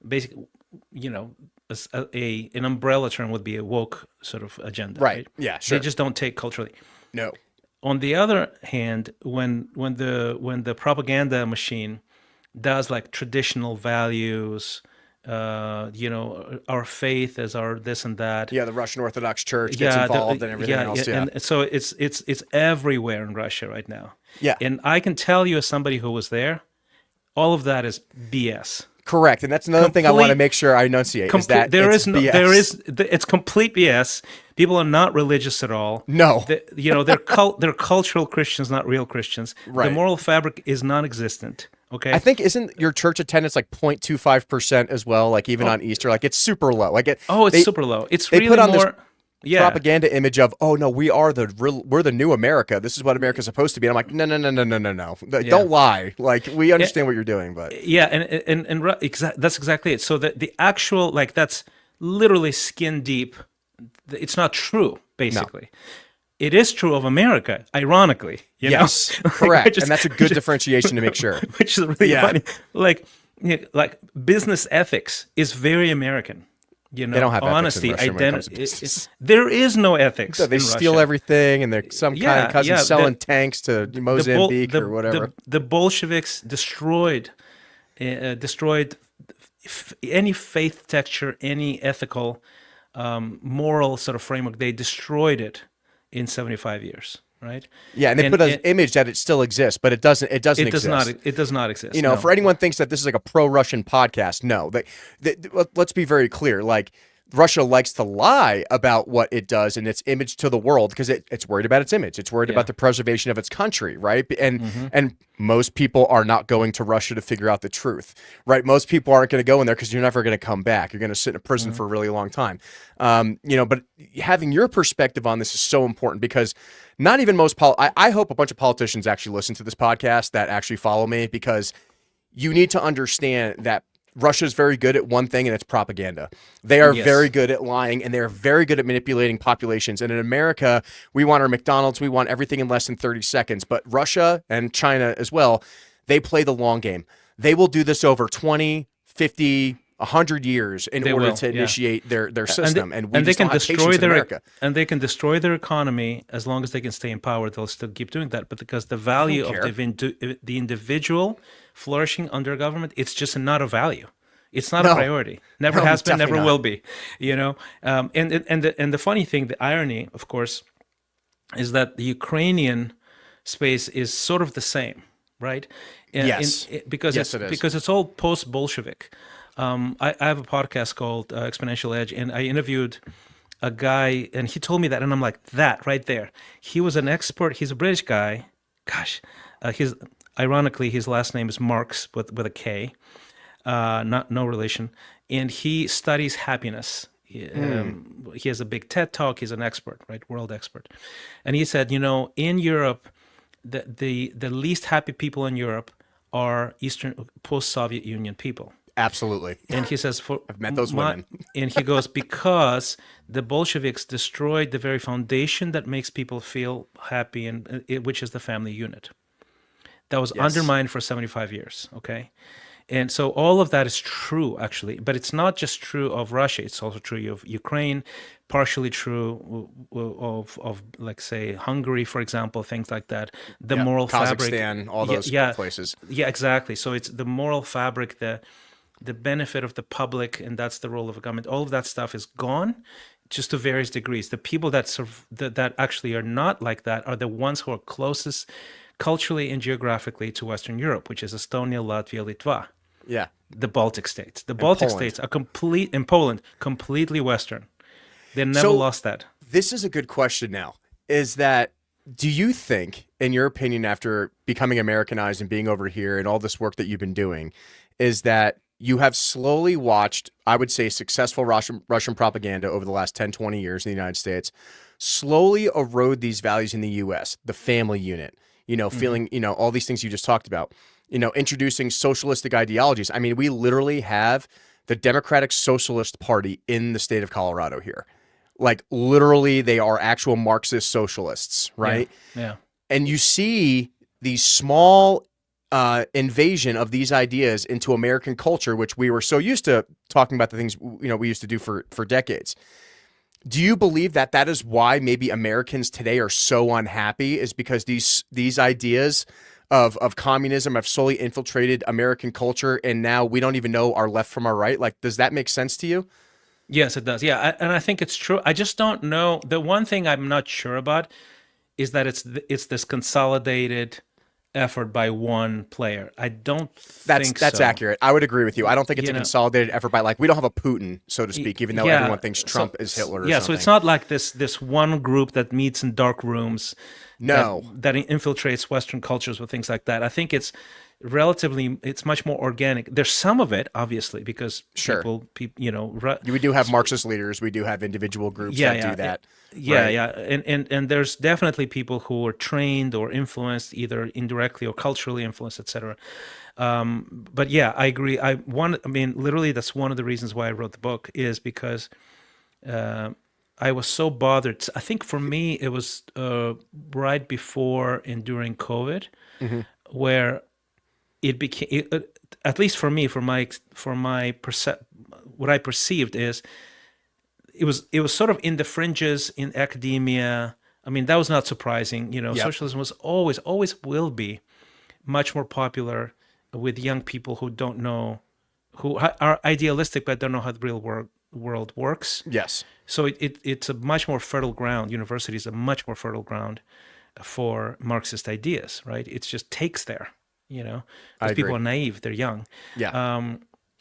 basically, an umbrella term would be a woke sort of agenda, right? Yeah, sure. They just don't take culturally. No. On the other hand, when the propaganda machine does like traditional values, our faith as our this and that. Yeah, the Russian Orthodox Church gets involved and everything else. Yeah, and so it's everywhere in Russia right now. Yeah, and I can tell you as somebody who was there, all of that is BS. Correct, and that's another thing I want to make sure I enunciate is that it's complete BS. People are not religious at all. No, they're cultural Christians, not real Christians. Right. The moral fabric is non-existent. Okay, I think isn't your church attendance like 0.25% as well? Like even on Easter, like it's super low. Like it's super low. It's they really put on more. This propaganda image of, oh no, we're the new America. This is what America's supposed to be. And I'm like, no. Don't lie. Like we understand what you're doing, but that's exactly it. So the actual that's literally skin deep. It's not true, basically. No. It is true of America, ironically. Yes, correct. And that's a good differentiation to make sure. Which is really funny. Like business ethics is very American. You They know, don't have ethics in honesty, Russia when it comes to business. there is no ethics So they in steal Russia. everything, and they're some kind of cousin selling tanks to Mozambique or whatever. The Bolsheviks destroyed any faith texture, any ethical, moral sort of framework. They destroyed it in 75 years, right? Yeah, and they put an image that it still exists, but it doesn't. It doesn't exist. It does not exist. You know, no. for anyone thinks that this is like a pro-Russian podcast, no. Let's be very clear. Like, Russia likes to lie about what it does and its image to the world because it's worried about its image. It's worried about the preservation of its country, right? And most people are not going to Russia to figure out the truth, right? Most people aren't going to go in there because you're never going to come back. You're going to sit in a prison for a really long time. You know, but having your perspective on this is so important because not even most I hope a bunch of politicians actually listen to this podcast that actually follow me, because you need to understand that Russia is very good at one thing, and it's propaganda. They are very good at lying, and they're very good at manipulating populations. And in America, we want our McDonald's, we want everything in less than 30 seconds. But Russia and China as well, they play the long game. They will do this over 20, 50, 100 years in order to initiate their system. And we just don't have patience in America. And they can destroy their economy as long as they can stay in power. They'll still keep doing that. But because the value of the individual flourishing under a government, it's just not a value. It's not a priority. Never has been, never will be. You know, and the funny thing, the irony, of course, is that the Ukrainian space is sort of the same, right? Because it's all post-Bolshevik. I have a podcast called Exponential Edge, and I interviewed a guy, and he told me that, and I'm like, that right there. He was an expert. He's a British guy. Gosh, ironically, his last name is Marx with a K, no relation, and he studies happiness. He has a big TED talk. He's an expert, right, world expert, and he said, you know, in Europe, the least happy people in Europe are Eastern post-Soviet Union people. Absolutely. And he says, I've met those women. And he goes, because the Bolsheviks destroyed the very foundation that makes people feel happy, and which is the family unit. That was undermined for 75 years, okay? And so all of that is true, actually. But it's not just true of Russia. It's also true of Ukraine, partially true of like, say, Hungary, for example, things like that. The moral fabric. Kazakhstan, all those places. Yeah, exactly. So it's the moral fabric, the benefit of the public, and that's the role of a government. All of that stuff is gone, just to various degrees. The people that actually are not like that are the ones who are closest culturally and geographically to Western Europe, which is Estonia, Latvia, Litva. Yeah. The Baltic states. The Baltic states are Poland, completely Western. They never lost that. This is a good question now. Is that, do you think, in your opinion, after becoming Americanized and being over here and all this work that you've been doing, is that you have slowly watched, I would say, successful Russian propaganda over the last 10, 20 years in the United States slowly erode these values in the U.S., the family unit, you know, feeling, you know, all these things you just talked about, you know, introducing socialistic ideologies. I mean, we literally have the Democratic Socialist Party in the state of Colorado here. Like, literally, they are actual Marxist socialists, right? Yeah. And you see these small invasion of these ideas into American culture, which we were so used to talking about the things, you know, we used to do for decades. Do you believe that that is why maybe Americans today are so unhappy, is because these ideas of communism have slowly infiltrated American culture, and now we don't even know our left from our right? Like, does that make sense to you? Yes, it does. Yeah, and I think it's true. I just don't know. The one thing I'm not sure about is that it's this consolidated effort by one player. I don't think that's so. accurate. I would agree with you. I don't think it's a consolidated effort by, like, we don't have a Putin, so to speak, even though everyone thinks Trump is Hitler or something. So it's not like this one group that meets in dark rooms that infiltrates Western cultures with things like that. I think it's much more organic. There's some of it, obviously, because people, you know, we do have Marxist leaders. We do have individual groups that do that. And there's definitely people who are trained or influenced, either indirectly or culturally influenced, etc. But yeah, I agree. Literally, that's one of the reasons why I wrote the book, is because I was so bothered. I think for me, it was right before and during COVID, where it became, at least for me, what I perceived is it was sort of in the fringes in academia. I mean, that was not surprising. Yep. Socialism was always will be much more popular with young people who don't know, who are idealistic but don't know how the real world works. Yes. So it's a much more fertile ground. University is a much more fertile ground for Marxist ideas, right? It just takes there, because people are naive, they're young. Yeah.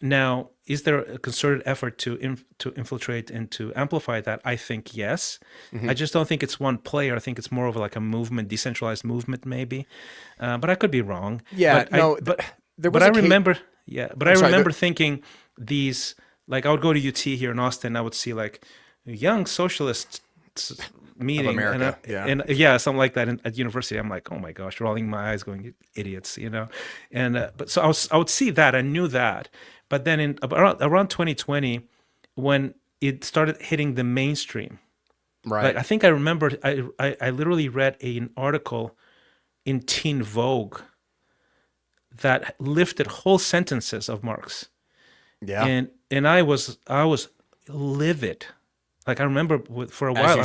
Now, is there a concerted effort to infiltrate and to amplify that? I think yes. Mm-hmm. I just don't think it's one player. I think it's more of like a movement, decentralized movement, maybe. But I could be wrong. Yeah. I remember thinking these. Like I would go to UT here in Austin, I would see like young socialist meeting of America, and something like that at university. I'm like, oh my gosh, rolling my eyes, going idiots, And but so I would see that, I knew that, but then in around 2020, when it started hitting the mainstream, right? Like I think I remember I literally read an article in Teen Vogue that lifted whole sentences of Marx. Yeah. And I was livid. Like I remember for a while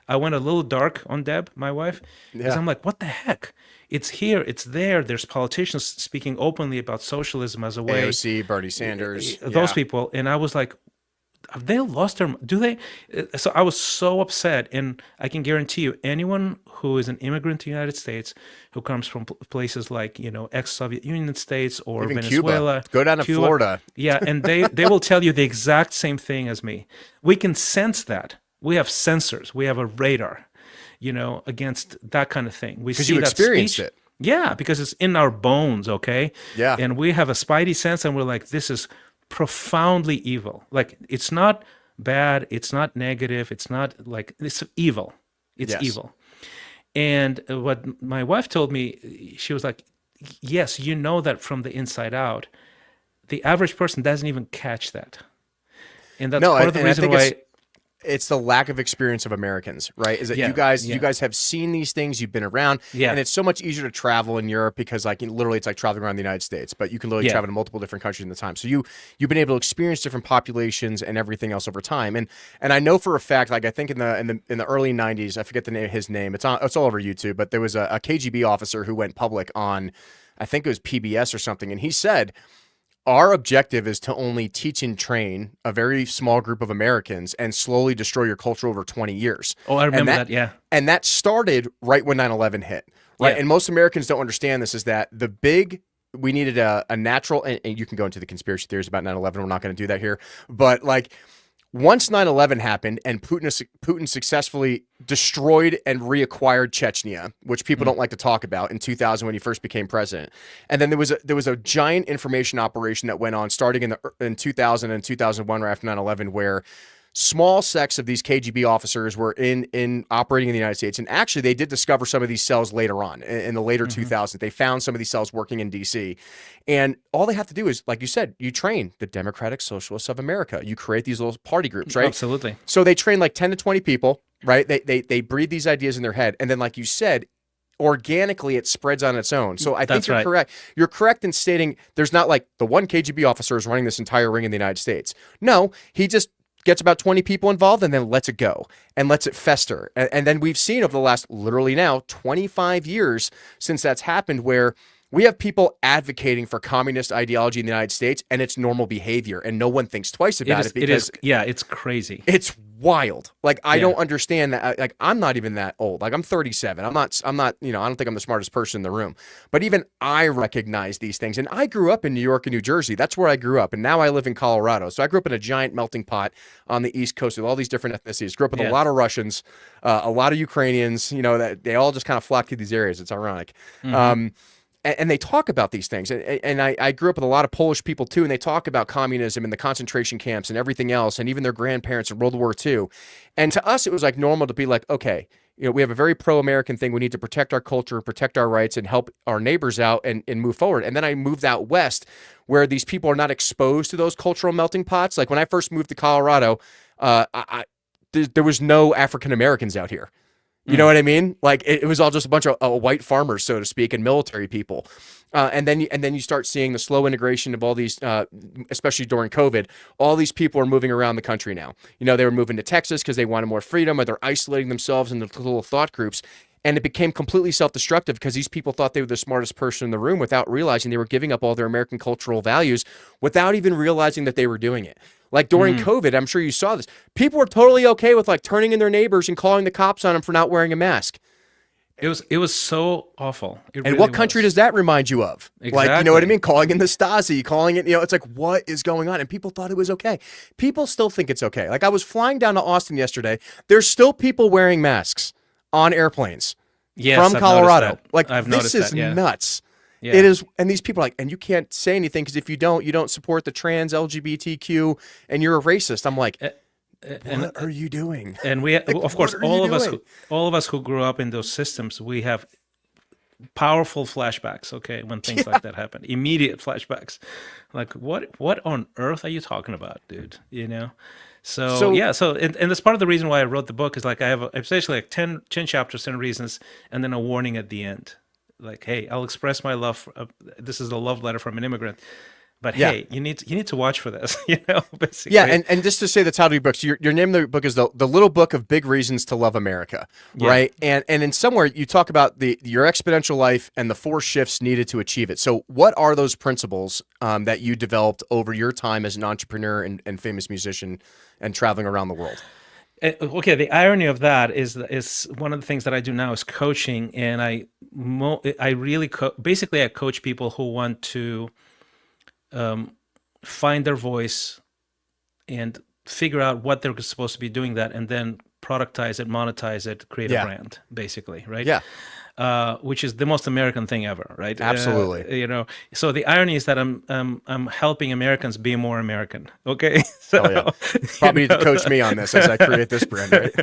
I went a little dark on Deb, my wife, because I'm like, what the heck? It's here, it's there. There's politicians speaking openly about socialism as a way. AOC, Bernie Sanders, those people, and I was like, have they lost their? Do they? So I was so upset, and I can guarantee you, anyone who is an immigrant to the United States, who comes from places like ex-Soviet Union states or even Venezuela, Cuba. Go down to Florida, and they will tell you the exact same thing as me. We can sense that. We have sensors. We have a radar, against that kind of thing. We see you that experienced speech. it. Yeah, because it's in our bones. Okay. Yeah, and we have a spidey sense, and we're like, this is profoundly evil. Like it's not bad, it's not negative, it's not like, it's evil. It's evil. And what my wife told me, she was like, yes, that from the inside out. The average person doesn't even catch that. And that's part of the reason why it's the lack of experience of Americans, right? Is that you guys have seen these things, you've been around, and it's so much easier to travel in Europe because literally it's like traveling around the United States, but you can literally travel to multiple different countries in the time. So you've been able to experience different populations and everything else over time. And I know for a fact, like I think in the early 90s, I forget his name. It's all over YouTube, but there was a KGB officer who went public on, I think it was PBS or something, and he said, our objective is to only teach and train a very small group of Americans and slowly destroy your culture over 20 years. Oh, I remember that, yeah. And that started right when 9/11 hit, right? Yeah. And most Americans don't understand this, is that we needed a natural, and you can go into the conspiracy theories about 9/11. We're not going to do that here. But like, once 9/11 happened and Putin successfully destroyed and reacquired Chechnya, which people don't like to talk about, in 2000 when he first became president, and then there was a giant information operation that went on starting in 2000 and 2001 right after 9/11, where small sects of these KGB officers were in operating in the United States. And actually, they did discover some of these cells later on in the later 2000s. They found some of these cells working in D.C. And all they have to do is, like you said, you train the Democratic Socialists of America. You create these little party groups, right? Absolutely. So they train like 10 to 20 people, right? They breed these ideas in their head. And then, like you said, organically it spreads on its own. So I think you're correct. You're correct in stating there's not like the one KGB officer is running this entire ring in the United States. No, he just gets about 20 people involved and then lets it go and lets it fester. And then we've seen over the last literally now 25 years since that's happened, where we have people advocating for communist ideology in the United States, and it's normal behavior, and no one thinks twice about it because it's crazy. It's wild. Like, I don't understand that. Like, I'm not even that old. Like, I'm 37. I'm not, I don't think I'm the smartest person in the room, but even I recognize these things. And I grew up in New York and New Jersey. That's where I grew up. And now I live in Colorado. So I grew up in a giant melting pot on the East Coast with all these different ethnicities. Grew up with a lot of Russians, a lot of Ukrainians, that they all just kind of flock to these areas. It's ironic. And they talk about these things. And I grew up with a lot of Polish people too, and they talk about communism and the concentration camps and everything else, and even their grandparents in World War II. And to us, it was like normal to be like, okay, we have a very pro-American thing. We need to protect our culture, protect our rights, and help our neighbors out and move forward. And then I moved out west, where these people are not exposed to those cultural melting pots. Like when I first moved to Colorado, there was no African Americans out here. You know what I mean? Like it was all just a bunch of white farmers, so to speak, and military people. And then you start seeing the slow integration of all these, especially during COVID. All these people are moving around the country now. You know, they were moving to Texas because they wanted more freedom, or they're isolating themselves into little thought groups. And it became completely self-destructive because these people thought they were the smartest person in the room without realizing they were giving up all their American cultural values without even realizing that they were doing it. Like during COVID, I'm sure you saw this. People were totally okay with like turning in their neighbors and calling the cops on them for not wearing a mask. It was so awful. It And really what country was. does that remind you of? Exactly. Like, you know what I mean? Calling in the Stasi, calling it, it's like, what is going on? And people thought it was okay. People still think it's okay. Like I was flying down to Austin yesterday. There's still people wearing masks on airplanes. Yes, from I've Colorado. noticed that. Like I've this noticed is that, yeah. nuts. Yeah. It is, and these people are like, and you can't say anything because if you don't support the trans LGBTQ and you're a racist. I'm like, what are you doing? And we, Like, of course, what are you doing? all of us who grew up in those systems, we have powerful flashbacks. Okay, when things like that happen, immediate flashbacks. Like, what on earth are you talking about, dude? You know. So yeah, and that's part of the reason why I wrote the book is like I have essentially like 10 chapters, 10 reasons, and then a warning at the end. Like, hey, I'll express my love. This is a love letter from an immigrant. But hey, you need to watch for this, basically. Yeah, and just to say the title of your book, so your name of the book is the Little Book of Big Reasons to Love America, right? And in somewhere you talk about your exponential life and the 4 shifts needed to achieve it. So what are those principles that you developed over your time as an entrepreneur and famous musician and traveling around the world? Okay, the irony of that is one of the things that I do now is coaching, and I really basically I coach people who want to find their voice and figure out what they're supposed to be doing that, and then productize it, monetize it, create a brand, basically, right? Yeah. Which is the most American thing ever, right? Absolutely. So the irony is that I'm helping Americans be more American. Okay. So, probably need to coach me on this as I create this brand, right?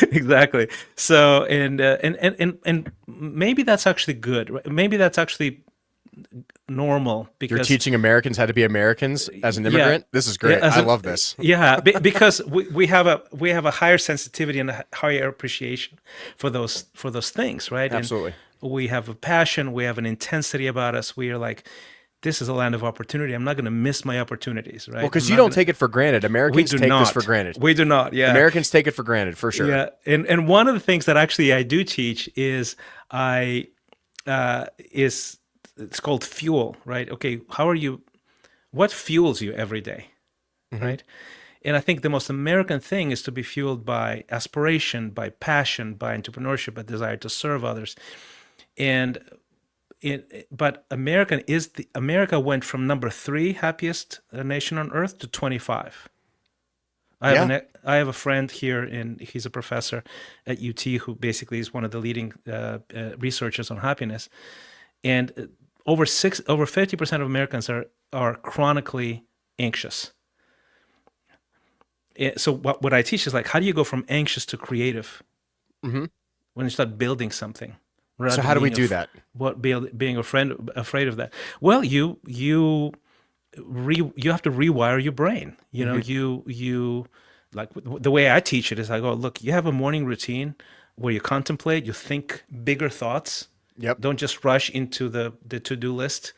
Exactly. So and maybe that's actually good. Right? Maybe that's actually normal because you're teaching Americans how to be Americans as an immigrant. This is great. I love this. Yeah, because we have a higher sensitivity and a higher appreciation for those things, right? Absolutely. And we have a passion. We have an intensity about us. We are like, this is a land of opportunity. I'm not going to miss my opportunities, right? Well, because you don't take it for granted. Americans take this for granted. We do not. Yeah. Americans take it for granted for sure. Yeah, and one of the things that actually I do teach is it's called fuel, right? Okay, what fuels you every day, right? And I think the most American thing is to be fueled by aspiration, by passion, by entrepreneurship, a desire to serve others. But America went from number 3 happiest nation on earth to 25. I have a friend here, and he's a professor at UT who basically is one of the leading researchers on happiness. And over 50% of Americans are chronically anxious. So what I teach is like, how do you go from anxious to creative when you start building something? So how do we do that? Being afraid of that? Well, you have to rewire your brain. You know, you like the way I teach it is I go, look, you have a morning routine where you contemplate, you think bigger thoughts. Yep. Don't just rush into the to-do list.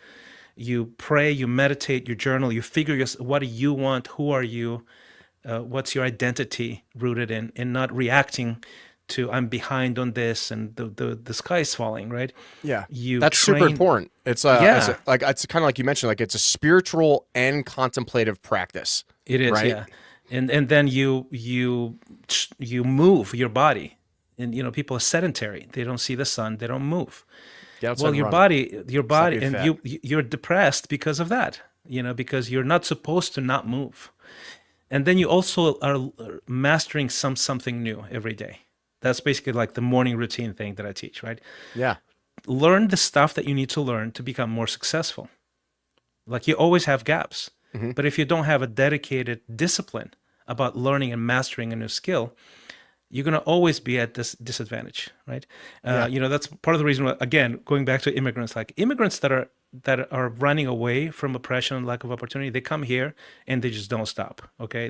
You pray, you meditate, you journal, you figure what do you want, who are you, what's your identity rooted in, and not reacting to I'm behind on this and the sky's falling, right? Yeah. That's super important. It's it's kind of like you mentioned, like it's a spiritual and contemplative practice. It is, right? yeah. And then you move your body. And people are sedentary. They don't see the sun. They don't move. Well, your body, and you're depressed because of that. Because you're not supposed to not move. And then you also are mastering something new every day. That's basically like the morning routine thing that I teach, right? Yeah. Learn the stuff that you need to learn to become more successful. Like you always have gaps, but if you don't have a dedicated discipline about learning and mastering a new skill, you're going to always be at this disadvantage, right? That's part of the reason why, again, going back to immigrants, like immigrants that are running away from oppression and lack of opportunity, they come here and they just don't stop, okay?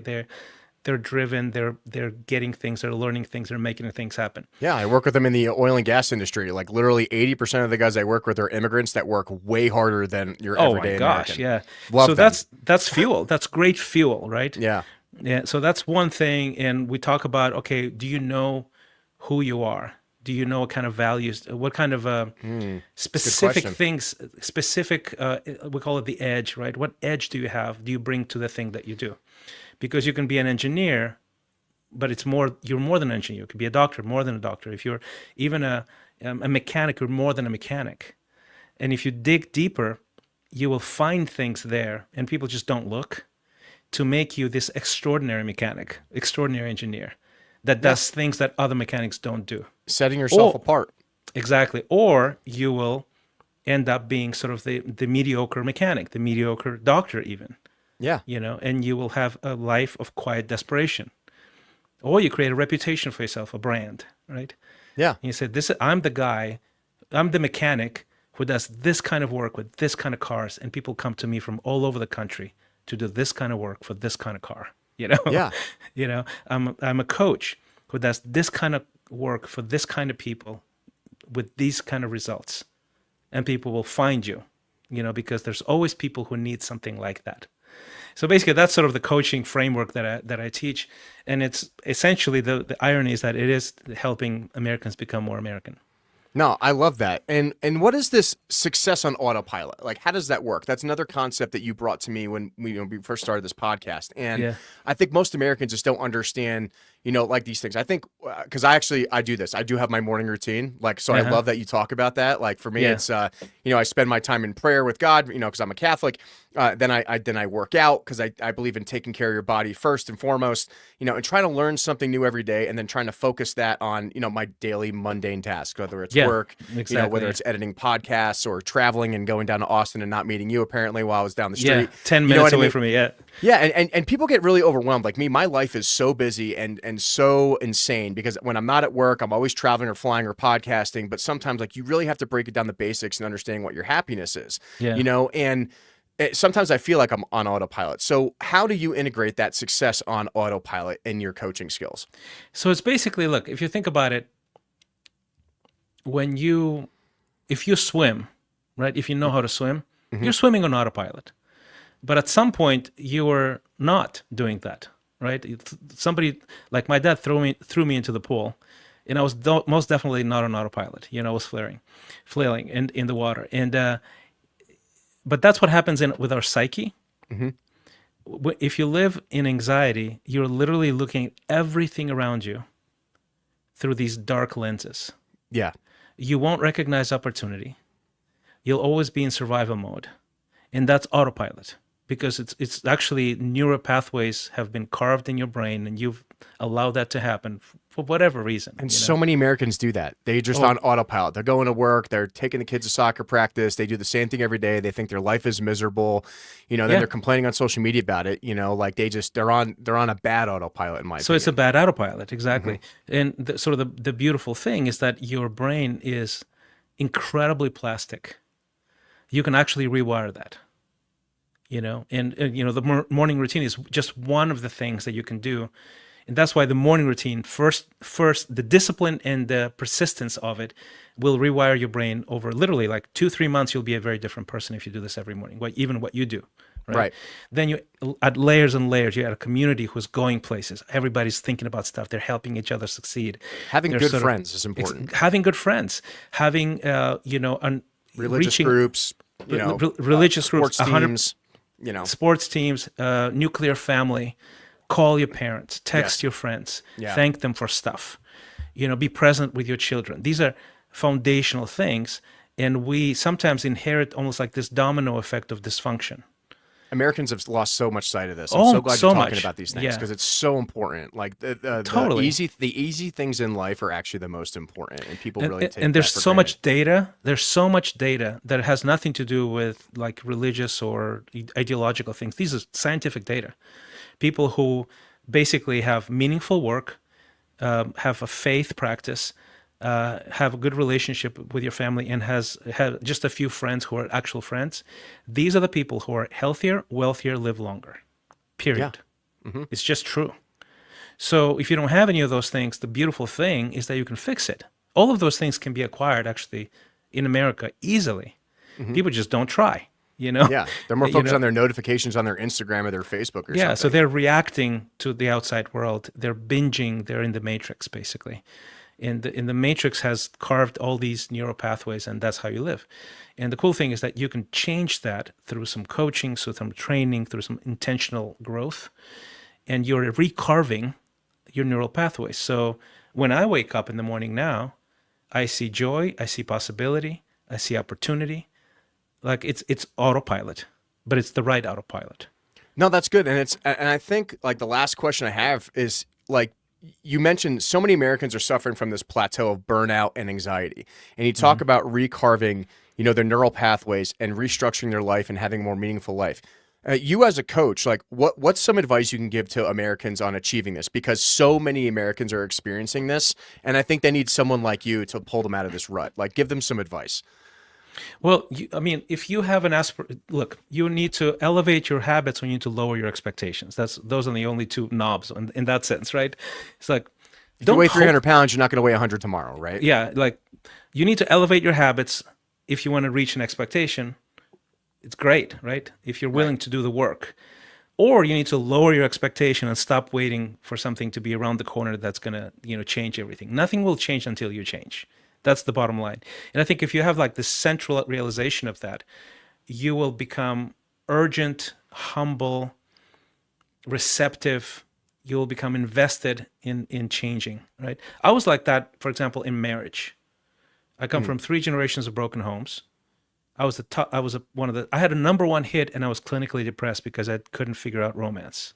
they're driven, they're getting things, they're learning things, they're making things happen. Yeah, I work with them in the oil and gas industry. Like literally 80% of the guys I work with are immigrants that work way harder than your everyday American. Yeah. Love So them. that's fuel. That's great fuel, right? Yeah. Yeah. So that's one thing. And we talk about, okay, do you know who you are? Do you know what kind of values, what kind of specific question. things, we call it the edge, right? What edge do you bring to the thing that you do? Because you can be an engineer, but you're more than an engineer. You could be a doctor, more than a doctor. If you're even a mechanic, you're more than a mechanic. And if you dig deeper, you will find things there, and people just don't look, to make you this extraordinary mechanic, extraordinary engineer that does things that other mechanics don't do. Setting yourself apart. Exactly. Or you will end up being sort of the mediocre mechanic, the mediocre doctor even. Yeah. And you will have a life of quiet desperation. Or you create a reputation for yourself, a brand, right? Yeah. And you say, I'm the guy, I'm the mechanic who does this kind of work with this kind of cars, and people come to me from all over the country to do this kind of work for this kind of car. Yeah. I'm a coach who does this kind of work for this kind of people with these kind of results. And people will find you, because there's always people who need something like that. So basically, that's sort of the coaching framework that I teach, and it's essentially the irony is that it is helping Americans become more American. No, I love that. And what is this success on autopilot? Like, how does that work? That's another concept that you brought to me when we first started this podcast. And I think most Americans just don't understand, like these things. I think because I do this. I do have my morning routine. Like, so I love that you talk about that. Like for me, it's, I spend my time in prayer with God, because I'm a Catholic. Then I work out because I believe in taking care of your body first and foremost, and trying to learn something new every day, and then trying to focus that on, my daily mundane tasks, whether it's work, whether it's editing podcasts or traveling and going down to Austin and not meeting you apparently while I was down the street. Yeah, 10 minutes away from me, Yeah, and people get really overwhelmed. Like me, my life is so busy and so insane because when I'm not at work, I'm always traveling or flying or podcasting. But sometimes, like, you really have to break it down the basics and understanding what your happiness is. And sometimes I feel like I'm on autopilot. So how do you integrate that success on autopilot in your coaching skills? So it's basically, look, if you think about it, if you swim, right? If you know how to swim, you're swimming on autopilot. But at some point, you are not doing that, right? Somebody, like my dad threw me into the pool, and I was most definitely not on autopilot. I was flailing in the water. And but that's what happens with our psyche. If you live in anxiety, you're literally looking at everything around you through these dark lenses. Yeah. You won't recognize opportunity. You'll always be in survival mode. And that's autopilot, because it's actually neural pathways have been carved in your brain, and you've allowed that to happen for whatever reason. And so many Americans do that. They just on autopilot. They're going to work. They're taking the kids to soccer practice. They do the same thing every day. They think their life is miserable. Then they're complaining on social media about it. Like they're on a bad autopilot in my opinion. So it's a bad autopilot, exactly. And the beautiful thing is that your brain is incredibly plastic. You can actually rewire that. And the morning routine is just one of the things that you can do. And that's why the morning routine, first, the discipline and the persistence of it will rewire your brain over literally like 2-3 months. You'll be a very different person if you do this every morning, even what you do. Right. Then you add layers and layers. You add a community who's going places. Everybody's thinking about stuff. They're helping each other succeed. Having good friends is important. Having good friends. Having, religious groups, religious groups, sports teams. Sports teams, nuclear family, call your parents, text your friends, thank them for stuff, be present with your children. These are foundational things, and we sometimes inherit almost like this domino effect of dysfunction. Americans have lost so much sight of this. I'm so glad you're talking about these things because it's so important. Like the easy things in life are actually the most important, and people really take. And there's that for so granted. much data. There's so much data that has nothing to do with like religious or ideological things. These are scientific data. People who basically have meaningful work, have a faith practice, have a good relationship with your family, and have just a few friends who are actual friends. These are the people who are healthier, wealthier, live longer. Period. It's just true. So if you don't have any of those things, the beautiful thing is that you can fix it. All of those things can be acquired actually in America easily. Hmm. People just don't try, you know? Yeah, they're more You focused know, on their notifications on their Instagram or their Facebook or yeah, so something. they're reacting to the outside world. They're binging, they're in the matrix basically. And the matrix has carved all these neural pathways, and that's how you live. And the cool thing is that you can change that through some coaching, through some training, through some intentional growth, and you're recarving your neural pathways. So when I wake up in the morning now, I see joy, I see possibility, I see opportunity. Like it's autopilot, but it's the right autopilot. No, that's good. And I think like the last question I have is like you mentioned so many Americans are suffering from this plateau of burnout and anxiety. And you talk about recarving, their neural pathways and restructuring their life and having a more meaningful life. You as a coach, like what's some advice you can give to Americans on achieving this? Because so many Americans are experiencing this, and I think they need someone like you to pull them out of this rut. Like give them some advice. Well, if you have look, you need to elevate your habits, or you need to lower your expectations. Those are the only two knobs in that sense, right? It's like, If you weigh 300 pounds, you're not going to weigh 100 tomorrow, right? yeah, like you need to elevate your habits if you want to reach an expectation. It's great, right? If you're willing to do the work. Or you need to lower your expectation and stop waiting for something to be around the corner that's going to, change everything. Nothing will change until you change. That's the bottom line. And I think if you have like this central realization of that, you will become urgent, humble, receptive. You will become invested in changing, right? I was like that, for example, in marriage. I come from 3 generations of broken homes. I had a #1 hit, and I was clinically depressed because I couldn't figure out romance.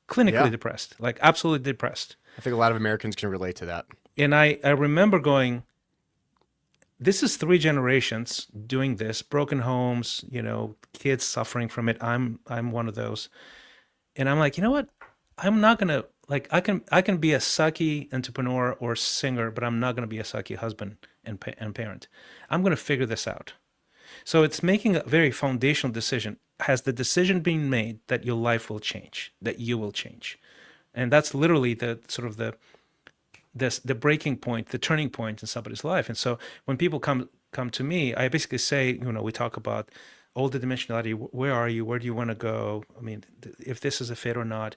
Clinically depressed, like absolutely depressed. I think a lot of Americans can relate to that. And I remember going, this is 3 generations doing this, broken homes, kids suffering from it. I'm one of those. And I'm like, you know what? I'm not going to, like, I can be a sucky entrepreneur or singer, but I'm not going to be a sucky husband and parent. I'm going to figure this out. So it's making a very foundational decision. Has the decision been made that your life will change, that you will change? And that's literally the sort of the breaking point, the turning point in somebody's life. And so when people come to me, I basically say, we talk about all the dimensionality. Where are you? Where do you want to go? I mean, if this is a fit or not.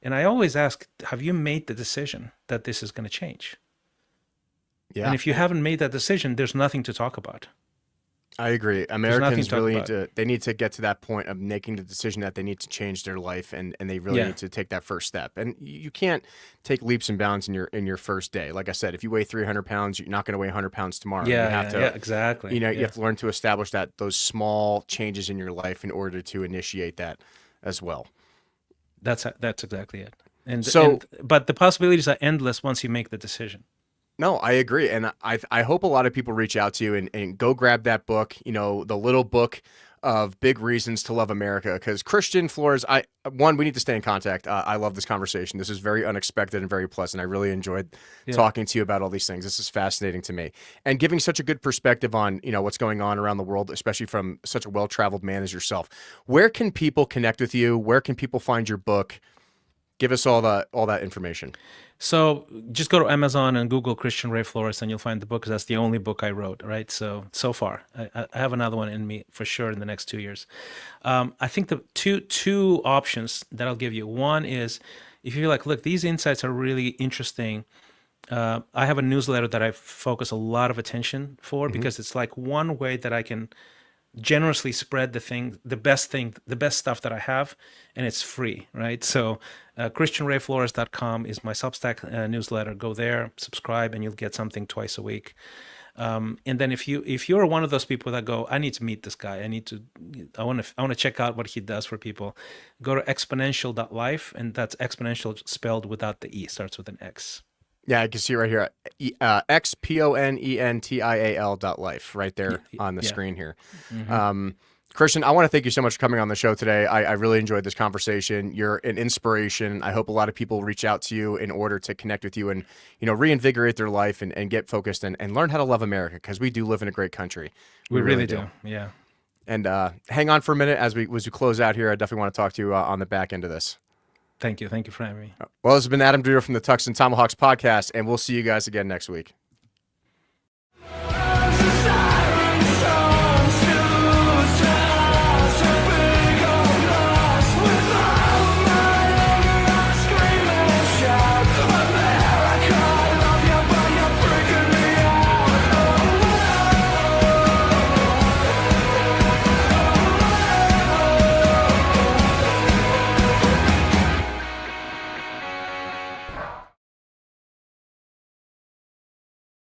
And I always ask, have you made the decision that this is going to change? Yeah. And if you haven't made that decision, there's nothing to talk about. I agree. Americans really need to get to that point of making the decision that they need to change their life, and they really need to take that first step. And you can't take leaps and bounds in your first day. Like I said, if you weigh 300 pounds, you're not going to weigh 100 pounds tomorrow. You have to, exactly. You have to learn to establish those small changes in your life in order to initiate that as well. That's exactly it. But the possibilities are endless once you make the decision. No, I agree. And I hope a lot of people reach out to you and go grab that book, the little book of big reasons to love America. Because Christian Flores, we need to stay in contact. I love this conversation. This is very unexpected and very pleasant. I really enjoyed talking to you about all these things. This is fascinating to me. And giving such a good perspective on, what's going on around the world, especially from such a well-traveled man as yourself. Where can people connect with you? Where can people find your book? Give us all that information. So just go to Amazon and Google Christian Ray Flores, and you'll find the book, because that's the only book I wrote, right? So far. I have another one in me for sure in the next 2 years. I think the two options that I'll give you. One is, if you're like, look, these insights are really interesting, I have a newsletter that I focus a lot of attention for, because it's like one way that I can generously spread the best stuff that I have, and it's free, right? So christianrayflores.com is my Substack newsletter. Go there, subscribe, and you'll get something twice a week. And then if you're one of those people that go, I need to meet this guy, I want to check out what he does for people, go to exponential.life, and that's exponential spelled without the E, starts with an X. Yeah, I can see right here, XPONENTIAL.life, right there on the screen here. Christian, I want to thank you so much for coming on the show today. I really enjoyed this conversation. You're an inspiration. I hope a lot of people reach out to you in order to connect with you and, reinvigorate their life and get focused and learn how to love America, because we do live in a great country. We really do. Yeah. And hang on for a minute as we close out here. I definitely want to talk to you on the back end of this. Thank you. Thank you for having me. Well, this has been Adam Dreher from the Tuxes Tomahawks podcast, and we'll see you guys again next week.